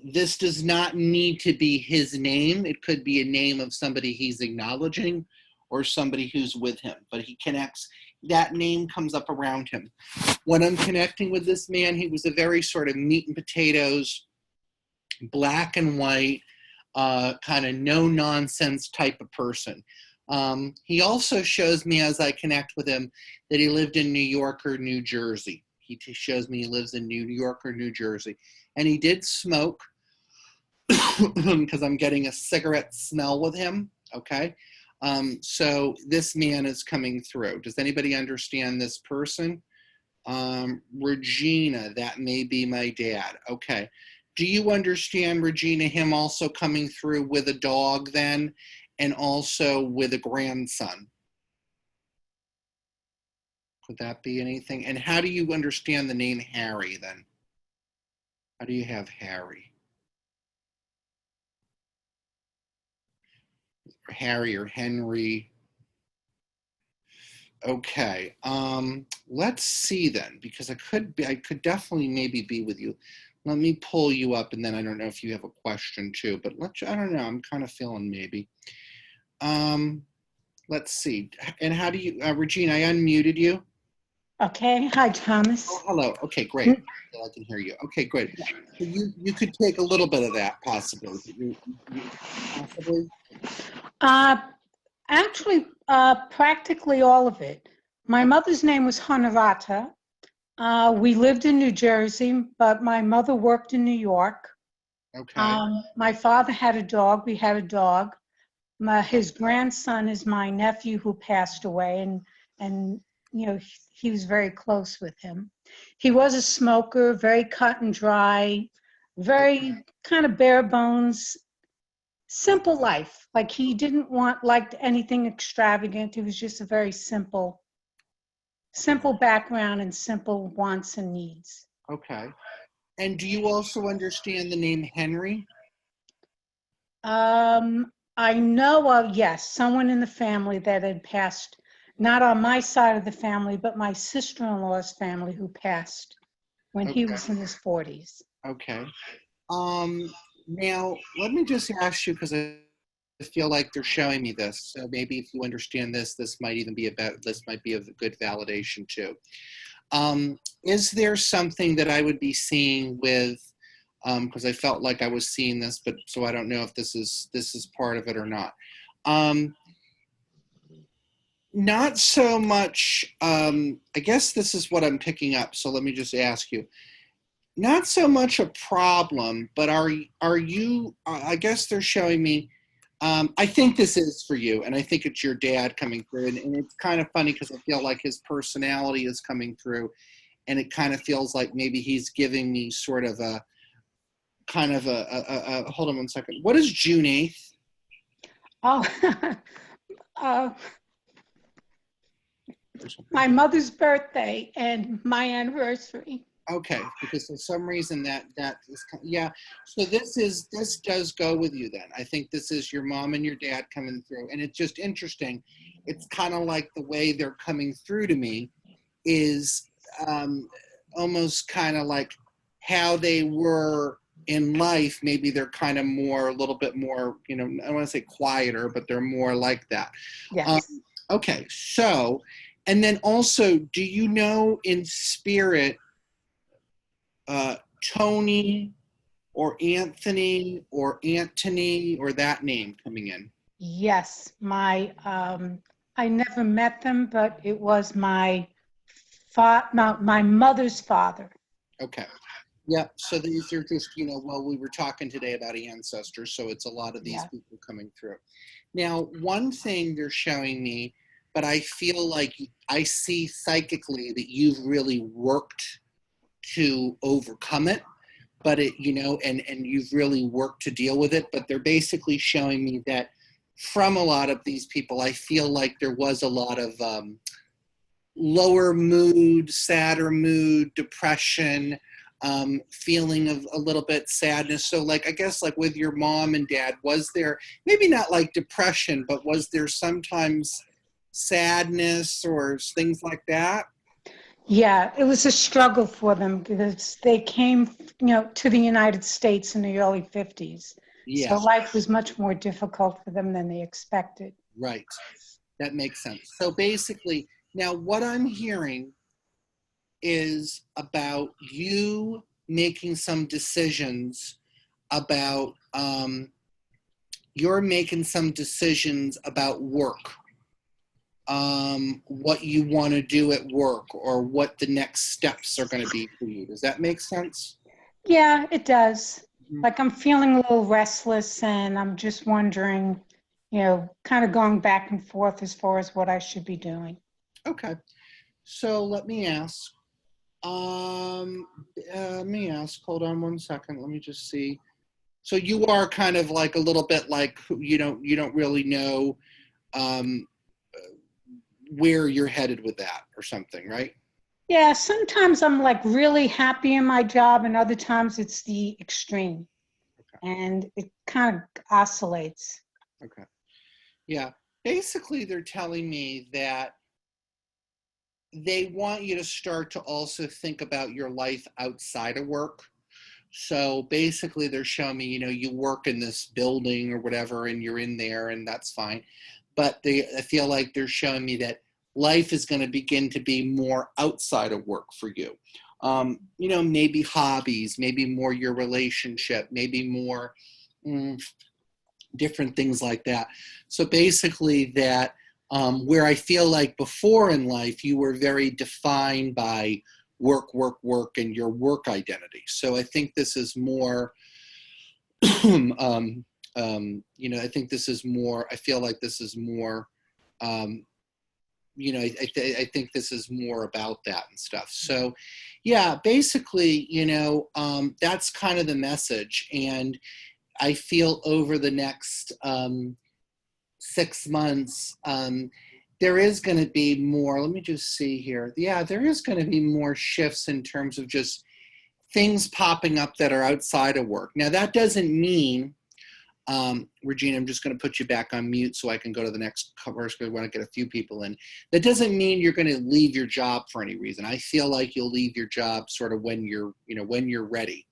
Speaker 1: This does not need to be his name. It could be a name of somebody he's acknowledging or somebody who's with him, but he connects, that name comes up around him. When I'm connecting with this man, he was a very sort of meat and potatoes, black and white, kind of no nonsense type of person. He also shows me as I connect with him that he lived in New York or New Jersey. He shows me he lives in New York or New Jersey. And he did smoke because I'm getting a cigarette smell with him. Okay. So this man is coming through. Does anybody understand this person? Regina, that may be my dad. Okay. Do you understand, Regina, him also coming through with a dog then, and also with a grandson? Could that be anything? And how do you understand the name Harry then? How do you have Harry? Harry or Henry? Okay. Let's see then, because I could definitely maybe be with you. Let me pull you up, and then I don't know if you have a question too, but I don't know. I'm kind of feeling maybe. Let's see. And how do you, Regina, I unmuted you.
Speaker 2: Okay. Hi, Thomas.
Speaker 1: Oh, hello. Okay, great. I can hear you. Okay, great. So you could take a little bit of that possibly. Possibly?
Speaker 2: Actually, practically all of it. My mother's name was Honorata. We lived in New Jersey, but my mother worked in New York.
Speaker 1: Okay.
Speaker 2: My father had a dog. We had a dog. His grandson is my nephew who passed away, and he was very close with him. He was a smoker, very cut and dry, very kind of bare bones, simple life. Like he didn't like anything extravagant. It was just a very simple background and simple wants and needs.
Speaker 1: Okay. And do you also understand the name Henry?
Speaker 2: I know of, yes, someone in the family that had passed, not on my side of the family, but my sister-in-law's family who passed when he was in his 40s.
Speaker 1: Okay. Now let me just ask you, because I feel like they're showing me this. So maybe if you understand this, this might be a good validation too. Is there something that I would be seeing with, because I felt like I was seeing this, but so I don't know if this is part of it or not. Not so much, I guess this is what I'm picking up. So let me just ask you. Not so much a problem, but are you, I guess they're showing me, I think this is for you, and I think it's your dad coming through, and it's kind of funny because I feel like his personality is coming through, and it kind of feels like maybe he's giving me sort of a, kind of hold on one second. What is June 8th?
Speaker 2: Oh, my mother's birthday and my anniversary.
Speaker 1: Okay, because for some reason that is, yeah. So this does go with you then. I think this is your mom and your dad coming through, and it's just interesting. It's kind of like the way they're coming through to me is almost kind of like how they were in life. Maybe they're kind of more, a little bit more, I don't want to say quieter, but they're more like that.
Speaker 2: Yes.
Speaker 1: Okay, so, and then also, do you know in spirit, Tony or Anthony or Antony or that name coming in?
Speaker 2: Yes, I never met them, but it was my mother's father.
Speaker 1: Okay. Yeah, so these are just, well, we were talking today about ancestors, so it's a lot of these people coming through. Now, one thing they're showing me, but I feel like I see psychically that you've really worked to overcome it, but and you've really worked to deal with it, but they're basically showing me that from a lot of these people, I feel like there was a lot of lower mood, sadder mood, depression, feeling of a little bit sadness. So like, I guess like with your mom and dad, was there maybe not like depression, but was there sometimes sadness or things like that?
Speaker 2: Yeah, it was a struggle for them because they came, to the United States in the early 50s.
Speaker 1: Yeah.
Speaker 2: So life was much more difficult for them than they expected.
Speaker 1: Right. That makes sense. So basically, now what I'm hearing is about you making some decisions about, you're making some decisions about work, what you want to do at work, or what the next steps are going to be for you. Does that make sense?
Speaker 2: Yeah, it does.
Speaker 1: Mhm.
Speaker 2: Like I'm feeling a little restless and I'm just wondering, kind of going back and forth as far as what I should be doing.
Speaker 1: Okay. So let me ask. Um, Let me ask. Hold on one second. Let me just see. So you are kind of like a little bit like you don't really know um, where you're headed with that or something, right?
Speaker 2: Yeah, sometimes I'm like really happy in my job and other times it's the extreme
Speaker 1: Okay.
Speaker 2: and it kind of oscillates.
Speaker 1: Okay. Yeah. Basically, they're telling me that they want you to start to also think about your life outside of work. So basically, they're showing me, you work in this building or whatever, and you're in there, and that's fine. But I feel like they're showing me that life is going to begin to be more outside of work for you. Maybe hobbies, maybe more your relationship, maybe more different things like that. So basically, that where I feel like before in life you were very defined by work, work, work, and your work identity. So I think this is more, I think this is more. I feel like this is more. Um, I think this is more about that and stuff. So, yeah, basically, that's kind of the message, and I feel over the next 6 months, there is going to be more. Let me just see here. Yeah, there is going to be more shifts in terms of just things popping up that are outside of work. Now, that doesn't mean, Regina, I'm just going to put you back on mute so I can go to the next cover because I want to get a few people in. That doesn't mean you're going to leave your job for any reason. I feel like you'll leave your job sort of when you're ready.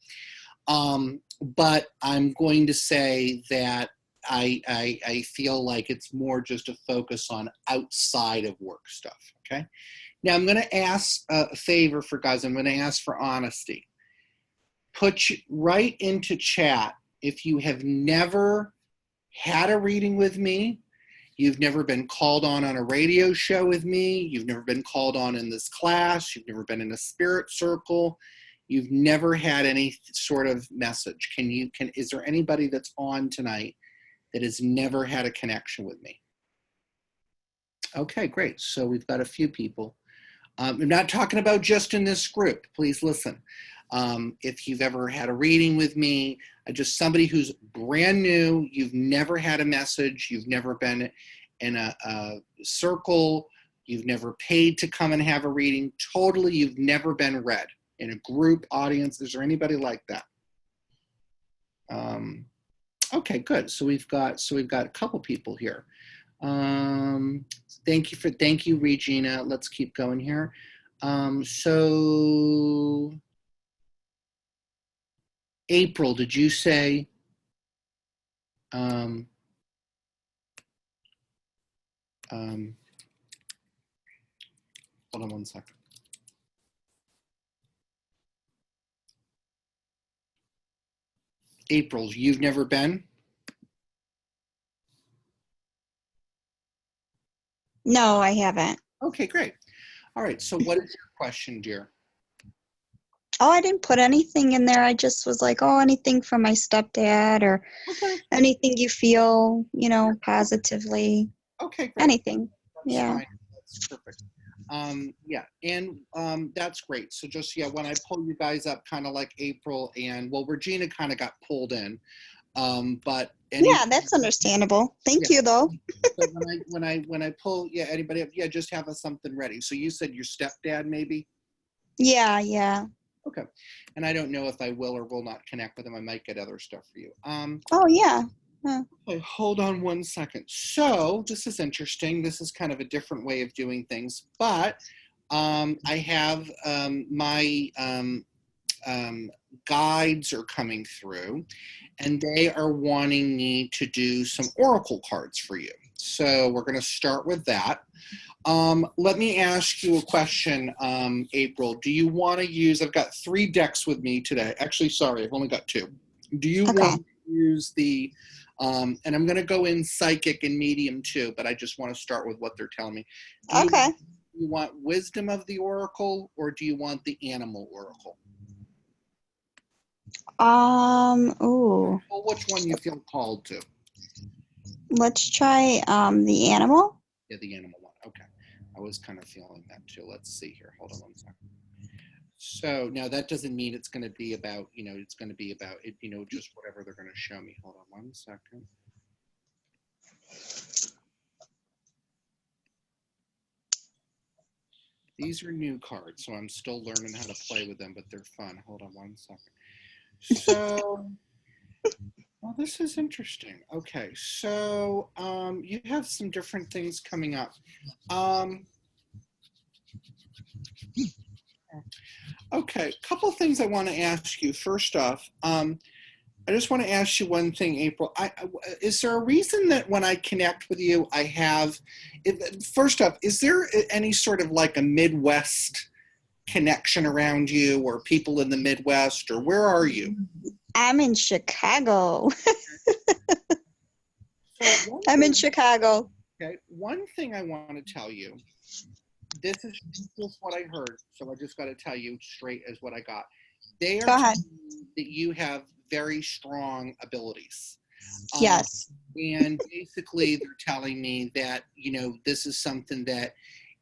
Speaker 1: But I'm going to say that I feel like it's more just a focus on outside of work stuff. Okay. Now I'm going to ask a favor for guys. I'm going to ask for honesty. Right into chat if you have never had a reading with me, you've never been called on a radio show with me, you've never been called on in this class, you've never been in a spirit circle, you've never had any sort of message. Is there anybody that's on tonight that has never had a connection with me? Okay, great. So we've got a few people. I'm not talking about just in this group. Please listen. If you've ever had a reading with me, just somebody who's brand new, you've never had a message, you've never been in a circle, you've never paid to come and have a reading, totally you've never been read in a group audience. Is there anybody like that? Okay, good. So we've got a couple people here. Thank you, Regina. Let's keep going here. So April, did you say, hold on one second. April, you've never been?
Speaker 3: No, I haven't.
Speaker 1: Okay, great. All right, so what is your question, dear?
Speaker 3: Oh, I didn't put anything in there. I just was like, oh, anything from my stepdad or
Speaker 1: Okay.
Speaker 3: anything you feel, positively.
Speaker 1: Okay, great.
Speaker 3: Anything.
Speaker 1: That's
Speaker 3: Yeah.
Speaker 1: fine. That's perfect. Yeah, and that's great. So just, yeah, when I pull you guys up, kind of like April and, well, Regina kind of got pulled in. But
Speaker 3: Yeah, that's understandable. Thank you, though.
Speaker 1: So when I pull, yeah, anybody up, yeah, just have something ready. So you said your stepdad, maybe?
Speaker 3: Yeah, yeah.
Speaker 1: Okay. And I don't know if I will or will not connect with him. I might get other stuff for you.
Speaker 3: Oh, yeah.
Speaker 1: Okay, hold on one second. So this is interesting. This is kind of a different way of doing things, but I have my guides are coming through, and they are wanting me to do some oracle cards for you. So we're going to start with that. Let me ask you a question, April. Do you want to use, I've got 3 decks with me today. Actually, sorry, I've only got 2. Do you want to use the And I'm going to go in psychic and medium too, but I just want to start with what they're telling me.
Speaker 3: Okay.
Speaker 1: Do you want wisdom of the oracle, or do you want the animal oracle?
Speaker 3: Ooh.
Speaker 1: Well, which one you feel called to?
Speaker 3: Let's try the animal.
Speaker 1: Yeah, the animal one. Okay. I was kind of feeling that too. Let's see here. Hold on one second. So now that doesn't mean it's going to be about, it's going to be about it, just whatever they're going to show me. Hold on one second. These are new cards, so I'm still learning how to play with them, but they're fun. Hold on one second. So, well, this is interesting. Okay, so you have some different things coming up. Okay, a couple of things I want to ask you. First off, I just want to ask you one thing, April. Is there a reason that when I connect with you, I have, first off, is there any sort of like a Midwest connection around you, or people in the Midwest, or where are you?
Speaker 3: I'm in Chicago.
Speaker 1: So
Speaker 3: I'm in Chicago.
Speaker 1: Okay, one thing I want to tell you, this is just what I heard, so I just got to tell you straight as what I got. They are
Speaker 3: Go ahead.
Speaker 1: telling me that you have very strong abilities.
Speaker 3: Yes.
Speaker 1: And basically, they're telling me that, this is something that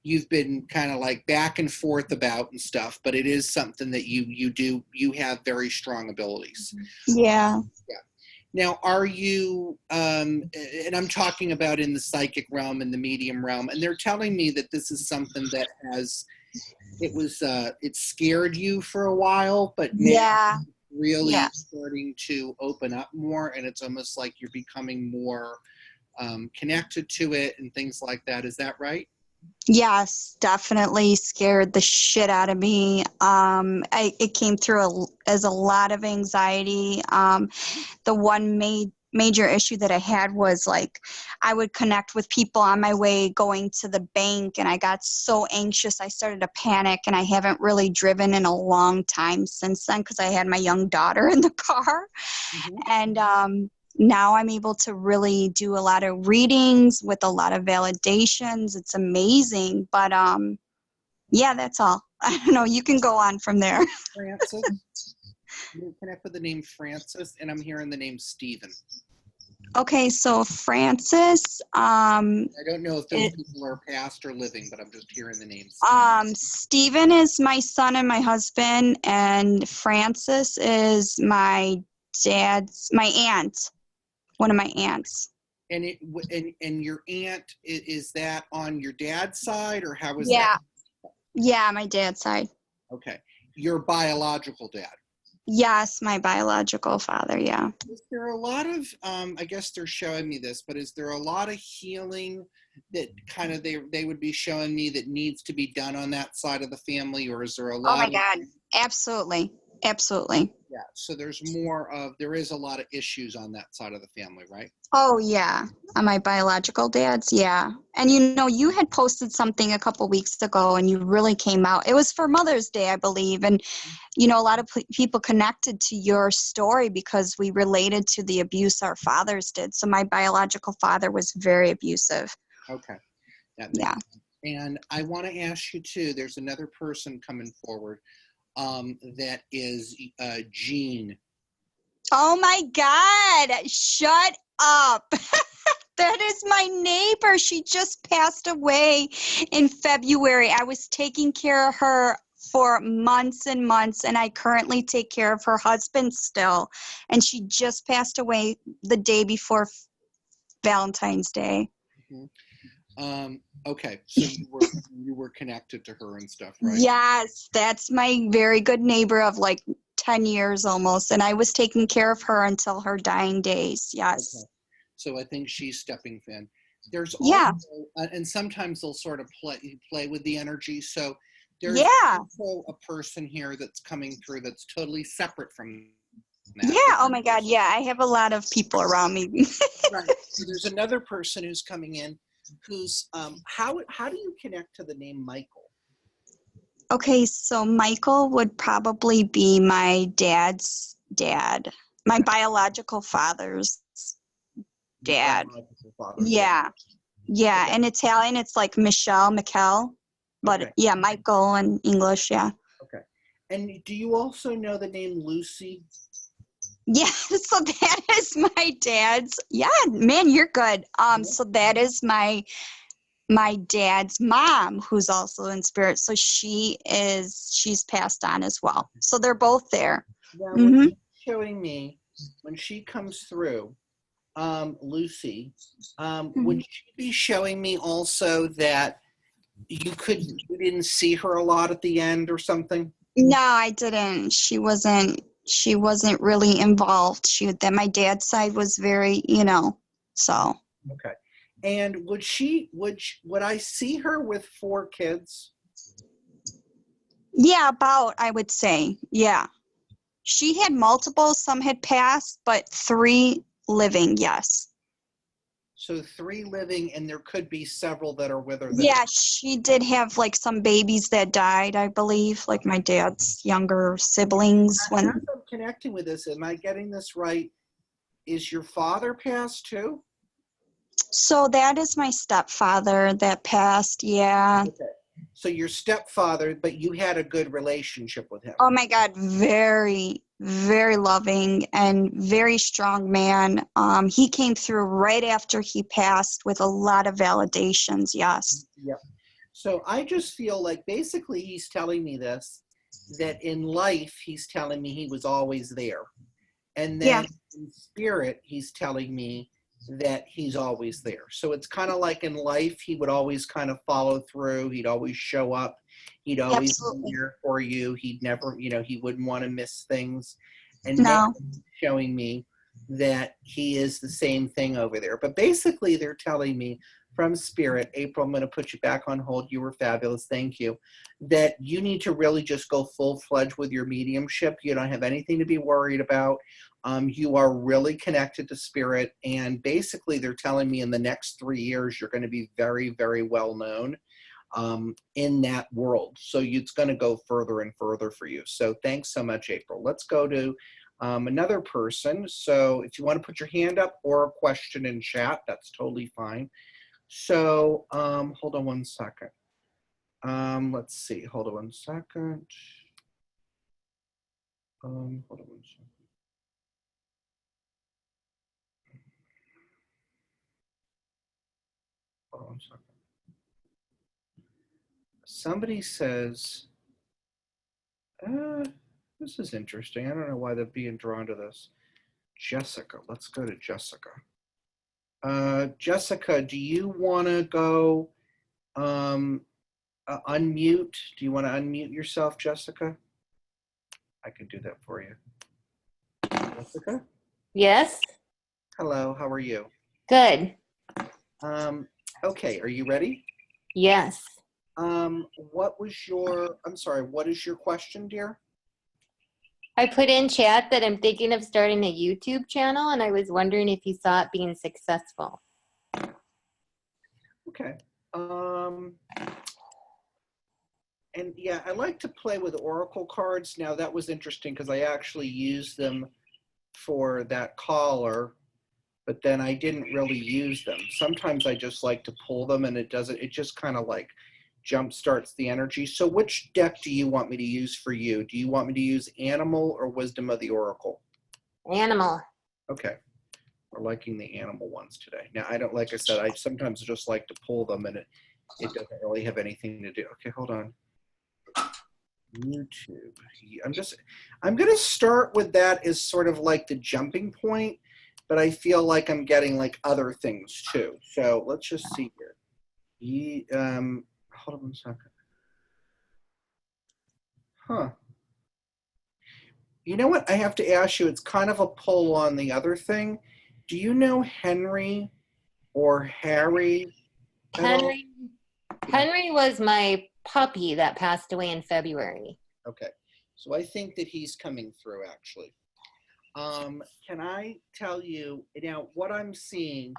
Speaker 1: you've been kind of like back and forth about and stuff, but it is something that you have very strong abilities.
Speaker 3: Yeah.
Speaker 1: Yeah. Now, are you, and I'm talking about in the psychic realm and the medium realm, and they're telling me that this is something that it scared you for a while, but now
Speaker 3: Yeah.
Speaker 1: really
Speaker 3: Yeah.
Speaker 1: starting to open up more, and it's almost like you're becoming more connected to it and things like that. Is that right?
Speaker 3: Yes, definitely scared the shit out of me. It came through as a lot of anxiety. The one major issue that I had was like I would connect with people on my way going to the bank, and I got so anxious I started to panic, and I haven't really driven in a long time since then because I had my young daughter in the car.
Speaker 1: Mm-hmm.
Speaker 3: And now I'm able to really do a lot of readings with a lot of validations. It's amazing. But yeah, that's all. I don't know. You can go on from there.
Speaker 1: Francis. You connect with the name Francis, and I'm hearing the name Stephen.
Speaker 3: Okay, so Francis.
Speaker 1: I don't know if those people are past or living, but I'm just hearing the name Stephen.
Speaker 3: Stephen is my son and my husband, and Francis is my aunt, one of my aunts.
Speaker 1: And your aunt, is that on your dad's side, or how is
Speaker 3: Yeah.
Speaker 1: that?
Speaker 3: Yeah, my dad's side.
Speaker 1: Okay. Your biological dad.
Speaker 3: Yes, my biological father, yeah.
Speaker 1: Is there a lot of, I guess they're showing me this, but is there a lot of healing that kind of they would be showing me that needs to be done on that side of the family, or is there a lot
Speaker 3: Oh my
Speaker 1: of,
Speaker 3: God, absolutely, absolutely.
Speaker 1: yeah, so there is a lot of issues on that side of the family, right?
Speaker 3: Oh yeah, on my biological dad's, yeah. And you had posted something a couple weeks ago, and you really came out. It was for Mother's Day, I believe, and a lot of people connected to your story because we related to the abuse our fathers did. So my biological father was very abusive.
Speaker 1: Okay.
Speaker 3: Yeah.
Speaker 1: And I want to ask you too, there's another person coming forward that is Jean.
Speaker 3: Oh my God, shut up. That is my neighbor. She just passed away in February. I was taking care of her for months and months, and I currently take care of her husband still. And she just passed away the day before Valentine's Day.
Speaker 1: Mm-hmm. Okay, so you were connected to her and stuff, right?
Speaker 3: Yes, that's my very good neighbor of like 10 years almost, and I was taking care of her until her dying days. Yes.
Speaker 1: Okay. So I think she's stepping in. There's
Speaker 3: Yeah.
Speaker 1: also, and sometimes they'll sort of play with the energy. So there's also a person here that's coming through that's totally separate from that.
Speaker 3: Yeah. Oh my God. Yeah. I have a lot of people around me.
Speaker 1: Right. So there's another person who's coming in who's, how do you connect to the name Michael?
Speaker 3: Okay. So Michael would probably be my dad's dad, my biological father's dad.
Speaker 1: Biological father.
Speaker 3: Yeah. Yeah.
Speaker 1: Okay.
Speaker 3: In Italian, it's like Michelle. But
Speaker 1: Okay.
Speaker 3: yeah, Michael in English. Yeah.
Speaker 1: Okay. And do you also know the name Lucy?
Speaker 3: Yeah. So that is my dad's. Yeah, man, you're good. So that is my dad's mom, who's also in spirit. So she's passed on as well. So they're both there.
Speaker 1: Now, when
Speaker 3: Mm-hmm.
Speaker 1: she's showing me, when she comes through, Lucy, would she be showing me also that you didn't see her a lot at the end or something?
Speaker 3: No, I didn't. She wasn't really involved. That my dad's side was very, so.
Speaker 1: Okay. And would I see her with 4 kids?
Speaker 3: Yeah, about, I would say. Yeah. She had multiple, some had passed, but 3 living, yes.
Speaker 1: So 3 living, and there could be several that are with her. That
Speaker 3: Yeah, she did have like some babies that died, I believe, like my dad's younger siblings
Speaker 1: As
Speaker 3: when.
Speaker 1: I'm connecting with this, am I getting this right? Is your father passed too?
Speaker 3: So that is my stepfather that passed, yeah.
Speaker 1: Okay. So your stepfather, but you had a good relationship with him.
Speaker 3: Oh my God, very, very loving and very strong man. He came through right after he passed with a lot of validations, yes.
Speaker 1: Yep. So I just feel like basically he's telling me this, that in life he's telling me he was always there. And then in spirit, he's telling me that he's always there. So it's kind of like in life, he would always kind of follow through. He'd always show up. He'd always
Speaker 3: Absolutely.
Speaker 1: be there for you. He'd never, he wouldn't want to miss things. And
Speaker 3: No.
Speaker 1: now he's showing me that he is the same thing over there. But basically, they're telling me from spirit, April, I'm going to put you back on hold. You were fabulous. Thank you. That you need to really just go full-fledged with your mediumship. You don't have anything to be worried about. You are really connected to spirit, and basically they're telling me in the next 3 years you're going to be very, very well known in that world. So it's going to go further and further for you. So thanks so much, April. Let's go to another person. So if you want to put your hand up or a question in chat, that's totally fine. So hold on one second. Let's see. Hold on one second. Hold on one second. Hold on a second. Somebody says, this is interesting. I don't know why they're being drawn to this. Jessica, let's go to Jessica. Jessica, do you want to go unmute? Do you want to unmute yourself, Jessica? I can do that for you. Jessica?
Speaker 4: Yes.
Speaker 1: Hello, how are you?
Speaker 4: Good.
Speaker 1: Okay, are you ready?
Speaker 4: Yes.
Speaker 1: What is your question, dear?
Speaker 4: I put in chat that I'm thinking of starting a YouTube channel, and I was wondering if you saw it being successful.
Speaker 1: Okay. And yeah, I like to play with oracle cards. Now that was interesting because I actually used them for that caller, but then I didn't really use them. Sometimes I just like to pull them and it just kind of like jump starts the energy. So which deck do you want me to use for you? Do you want me to use Animal or Wisdom of the Oracle?
Speaker 4: Animal.
Speaker 1: Okay. We're liking the animal ones today. Now I don't, like I said, I sometimes just like to pull them and it doesn't really have anything to do. Okay, hold on. YouTube. I'm going to start with that as sort of like the jumping point, but I feel like I'm getting like other things too. So let's just see here. Hold on one second. Huh. You know what? I have to ask you, it's kind of a pull on the other thing. Do you know Henry or Harry?
Speaker 4: Henry was my puppy that passed away in February.
Speaker 1: Okay. So I think that he's coming through actually. Can I tell you now what I'm seeing?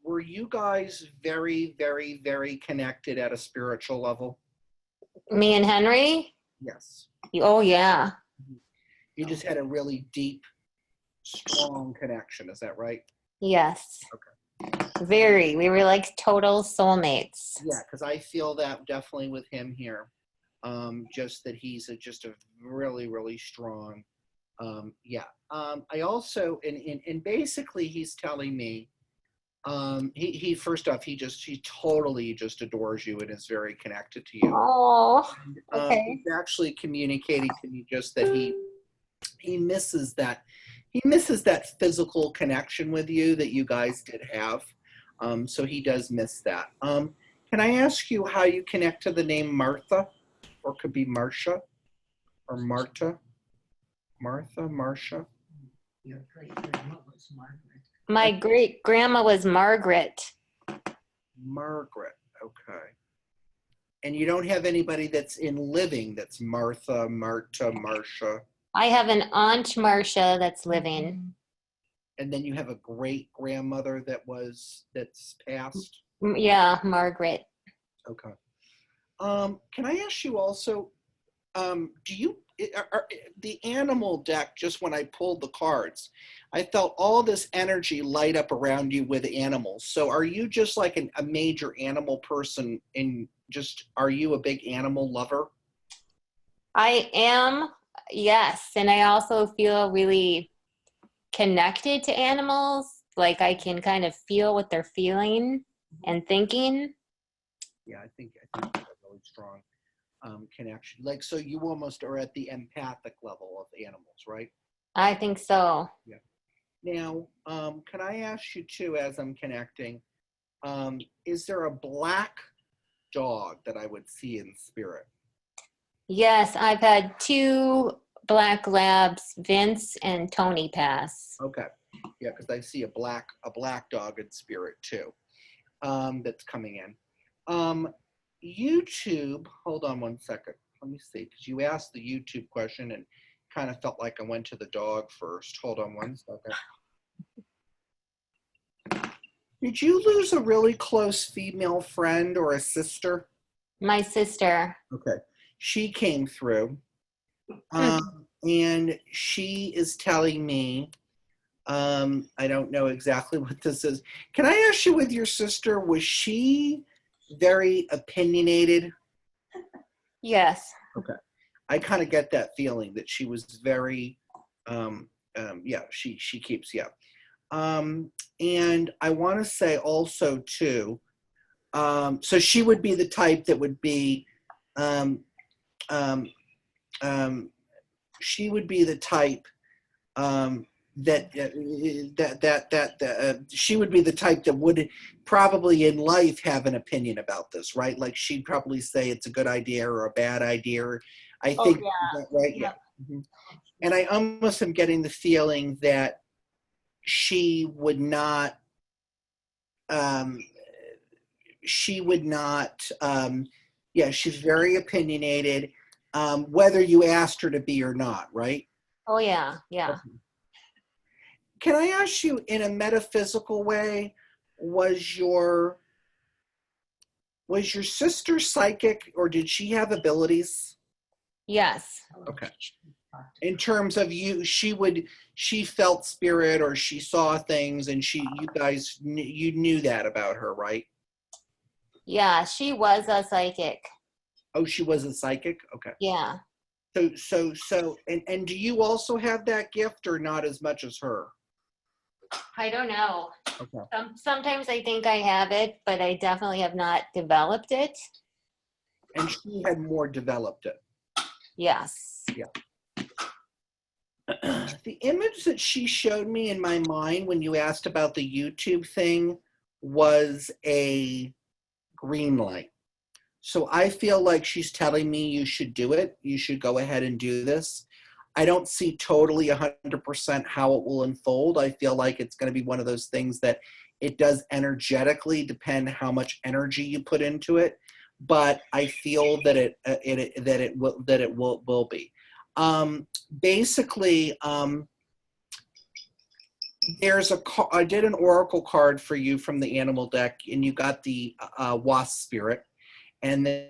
Speaker 1: Were you guys very, very, very connected at a spiritual level?
Speaker 4: Me and Henry?
Speaker 1: Yes.
Speaker 4: Oh, yeah.
Speaker 1: You just had a really deep, strong connection. Is that right?
Speaker 4: Yes.
Speaker 1: Okay.
Speaker 4: Very. We were like total soulmates.
Speaker 1: Yeah, because I feel that definitely with him here. Just that he's just a really, really strong. Yeah. I also, and basically he's telling me, he first off, he totally just adores you and is very connected to you.
Speaker 4: Oh, okay.
Speaker 1: He's actually communicating to me just that he misses that physical connection with you that you guys did have. So he does miss that. Can I ask you how you connect to the name Martha, or could be Marcia, or Marta, Martha, Marcia?
Speaker 5: Your great grandma was Margaret.
Speaker 4: My great grandma was Margaret.
Speaker 1: Margaret. Okay. And you don't have anybody that's in living that's Martha, Marta, Marcia.
Speaker 4: I have an aunt Marcia that's living.
Speaker 1: And then you have a great grandmother that's passed.
Speaker 4: Yeah, Margaret.
Speaker 1: Okay. Can I ask you also, do you, the animal deck, just when I pulled the cards, I felt all this energy light up around you with animals. So are you just like a major animal person are you a big animal lover?
Speaker 4: I am, yes. And I also feel really connected to animals. Like I can kind of feel what they're feeling and thinking.
Speaker 1: Yeah, I think you have a really strong connection. Like, so you almost are at the empathic level of animals, right?
Speaker 4: I think so.
Speaker 1: Yeah. Now, can I ask you too, as I'm connecting, is there a black dog that I would see in spirit?
Speaker 4: Yes, I've had 2 black labs, Vince and Tony, pass.
Speaker 1: Okay. Yeah, because I see a black dog in spirit too. That's coming in. YouTube, hold on one second. Let me see, because you asked the YouTube question and kind of felt like I went to the dog first. Hold on one second. Did you lose a really close female friend or a sister?
Speaker 4: My sister.
Speaker 1: Okay. She came through. And she is telling me, I don't know exactly what this is. Can I ask you, with your sister, was she very opinionated?
Speaker 4: Yes.
Speaker 1: Okay. I kind of get that feeling that she was very, yeah, she keeps, yeah. And I want to say also too, so she would be the type that would be, she would be the type she would be the type that would probably in life have an opinion about this, right? Like she'd probably say it's a good idea or a bad idea. I think,
Speaker 4: yeah.
Speaker 1: is that right? Yeah. Mm-hmm. And I almost am getting the feeling that she would not, yeah, she's very opinionated, whether you asked her to be or not, right?
Speaker 4: Oh, yeah. Yeah.
Speaker 1: Okay. Can I ask you, in a metaphysical way, was your sister psychic, or did she have abilities?
Speaker 4: Yes.
Speaker 1: Okay. In terms of you, she felt spirit, or she saw things, and you knew that about her, right?
Speaker 4: Yeah, she was a psychic.
Speaker 1: Oh, she was a psychic? Okay.
Speaker 4: Yeah.
Speaker 1: So, and do you also have that gift, or not as much as her?
Speaker 4: I don't know.
Speaker 1: Okay.
Speaker 4: Sometimes I think I have it, but I definitely have not developed it.
Speaker 1: And she had more developed it.
Speaker 4: Yes.
Speaker 1: Yeah. The image that she showed me in my mind when you asked about the YouTube thing was a green light. So I feel like she's telling me you should do it. You should go ahead and do this. I don't see totally 100% how it will unfold. I feel like it's going to be one of those things that it does energetically depend how much energy you put into it, but I feel that it will be. Basically, I did an oracle card for you from the animal deck, and you got the wasp spirit, and then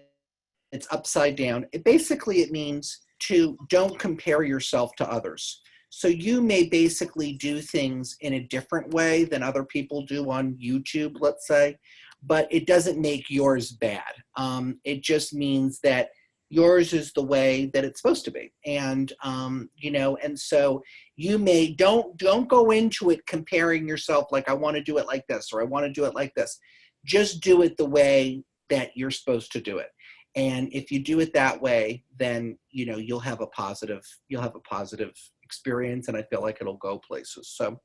Speaker 1: it's upside down. It means to don't compare yourself to others. So you may basically do things in a different way than other people do on YouTube, let's say, but it doesn't make yours bad. It just means that yours is the way that it's supposed to be. And, you know, and so you may, don't go into it comparing yourself like, I want to do it like this, or I want to do it like this. Just do it the way that you're supposed to do it. And if you do it that way, then, you know, you'll have a positive experience, and I feel like it'll go places. So,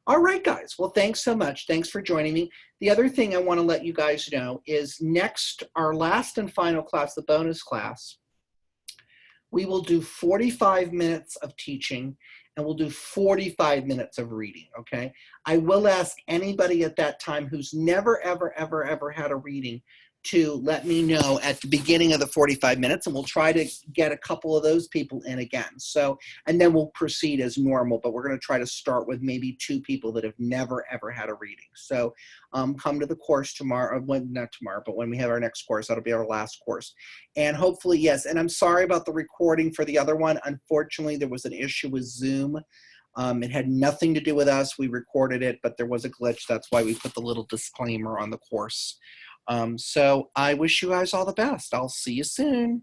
Speaker 1: all right, guys. Well, thanks so much. Thanks for joining me. The other thing I want to let you guys know is next, our last and final class, the bonus class, we will do 45 minutes of teaching, and we'll do 45 minutes of reading, okay? I will ask anybody at that time who's never, ever, ever, ever had a reading to let me know at the beginning of the 45 minutes, and we'll try to get a couple of those people in again. So, and then we'll proceed as normal, but we're gonna try to start with maybe 2 people that have never, ever had a reading. So come to the course tomorrow, not tomorrow, but when we have our next course, that'll be our last course. And hopefully, yes, and I'm sorry about the recording for the other one. Unfortunately, there was an issue with Zoom. It had nothing to do with us. We recorded it, but there was a glitch. That's why we put the little disclaimer on the course. So I wish you guys all the best. I'll see you soon.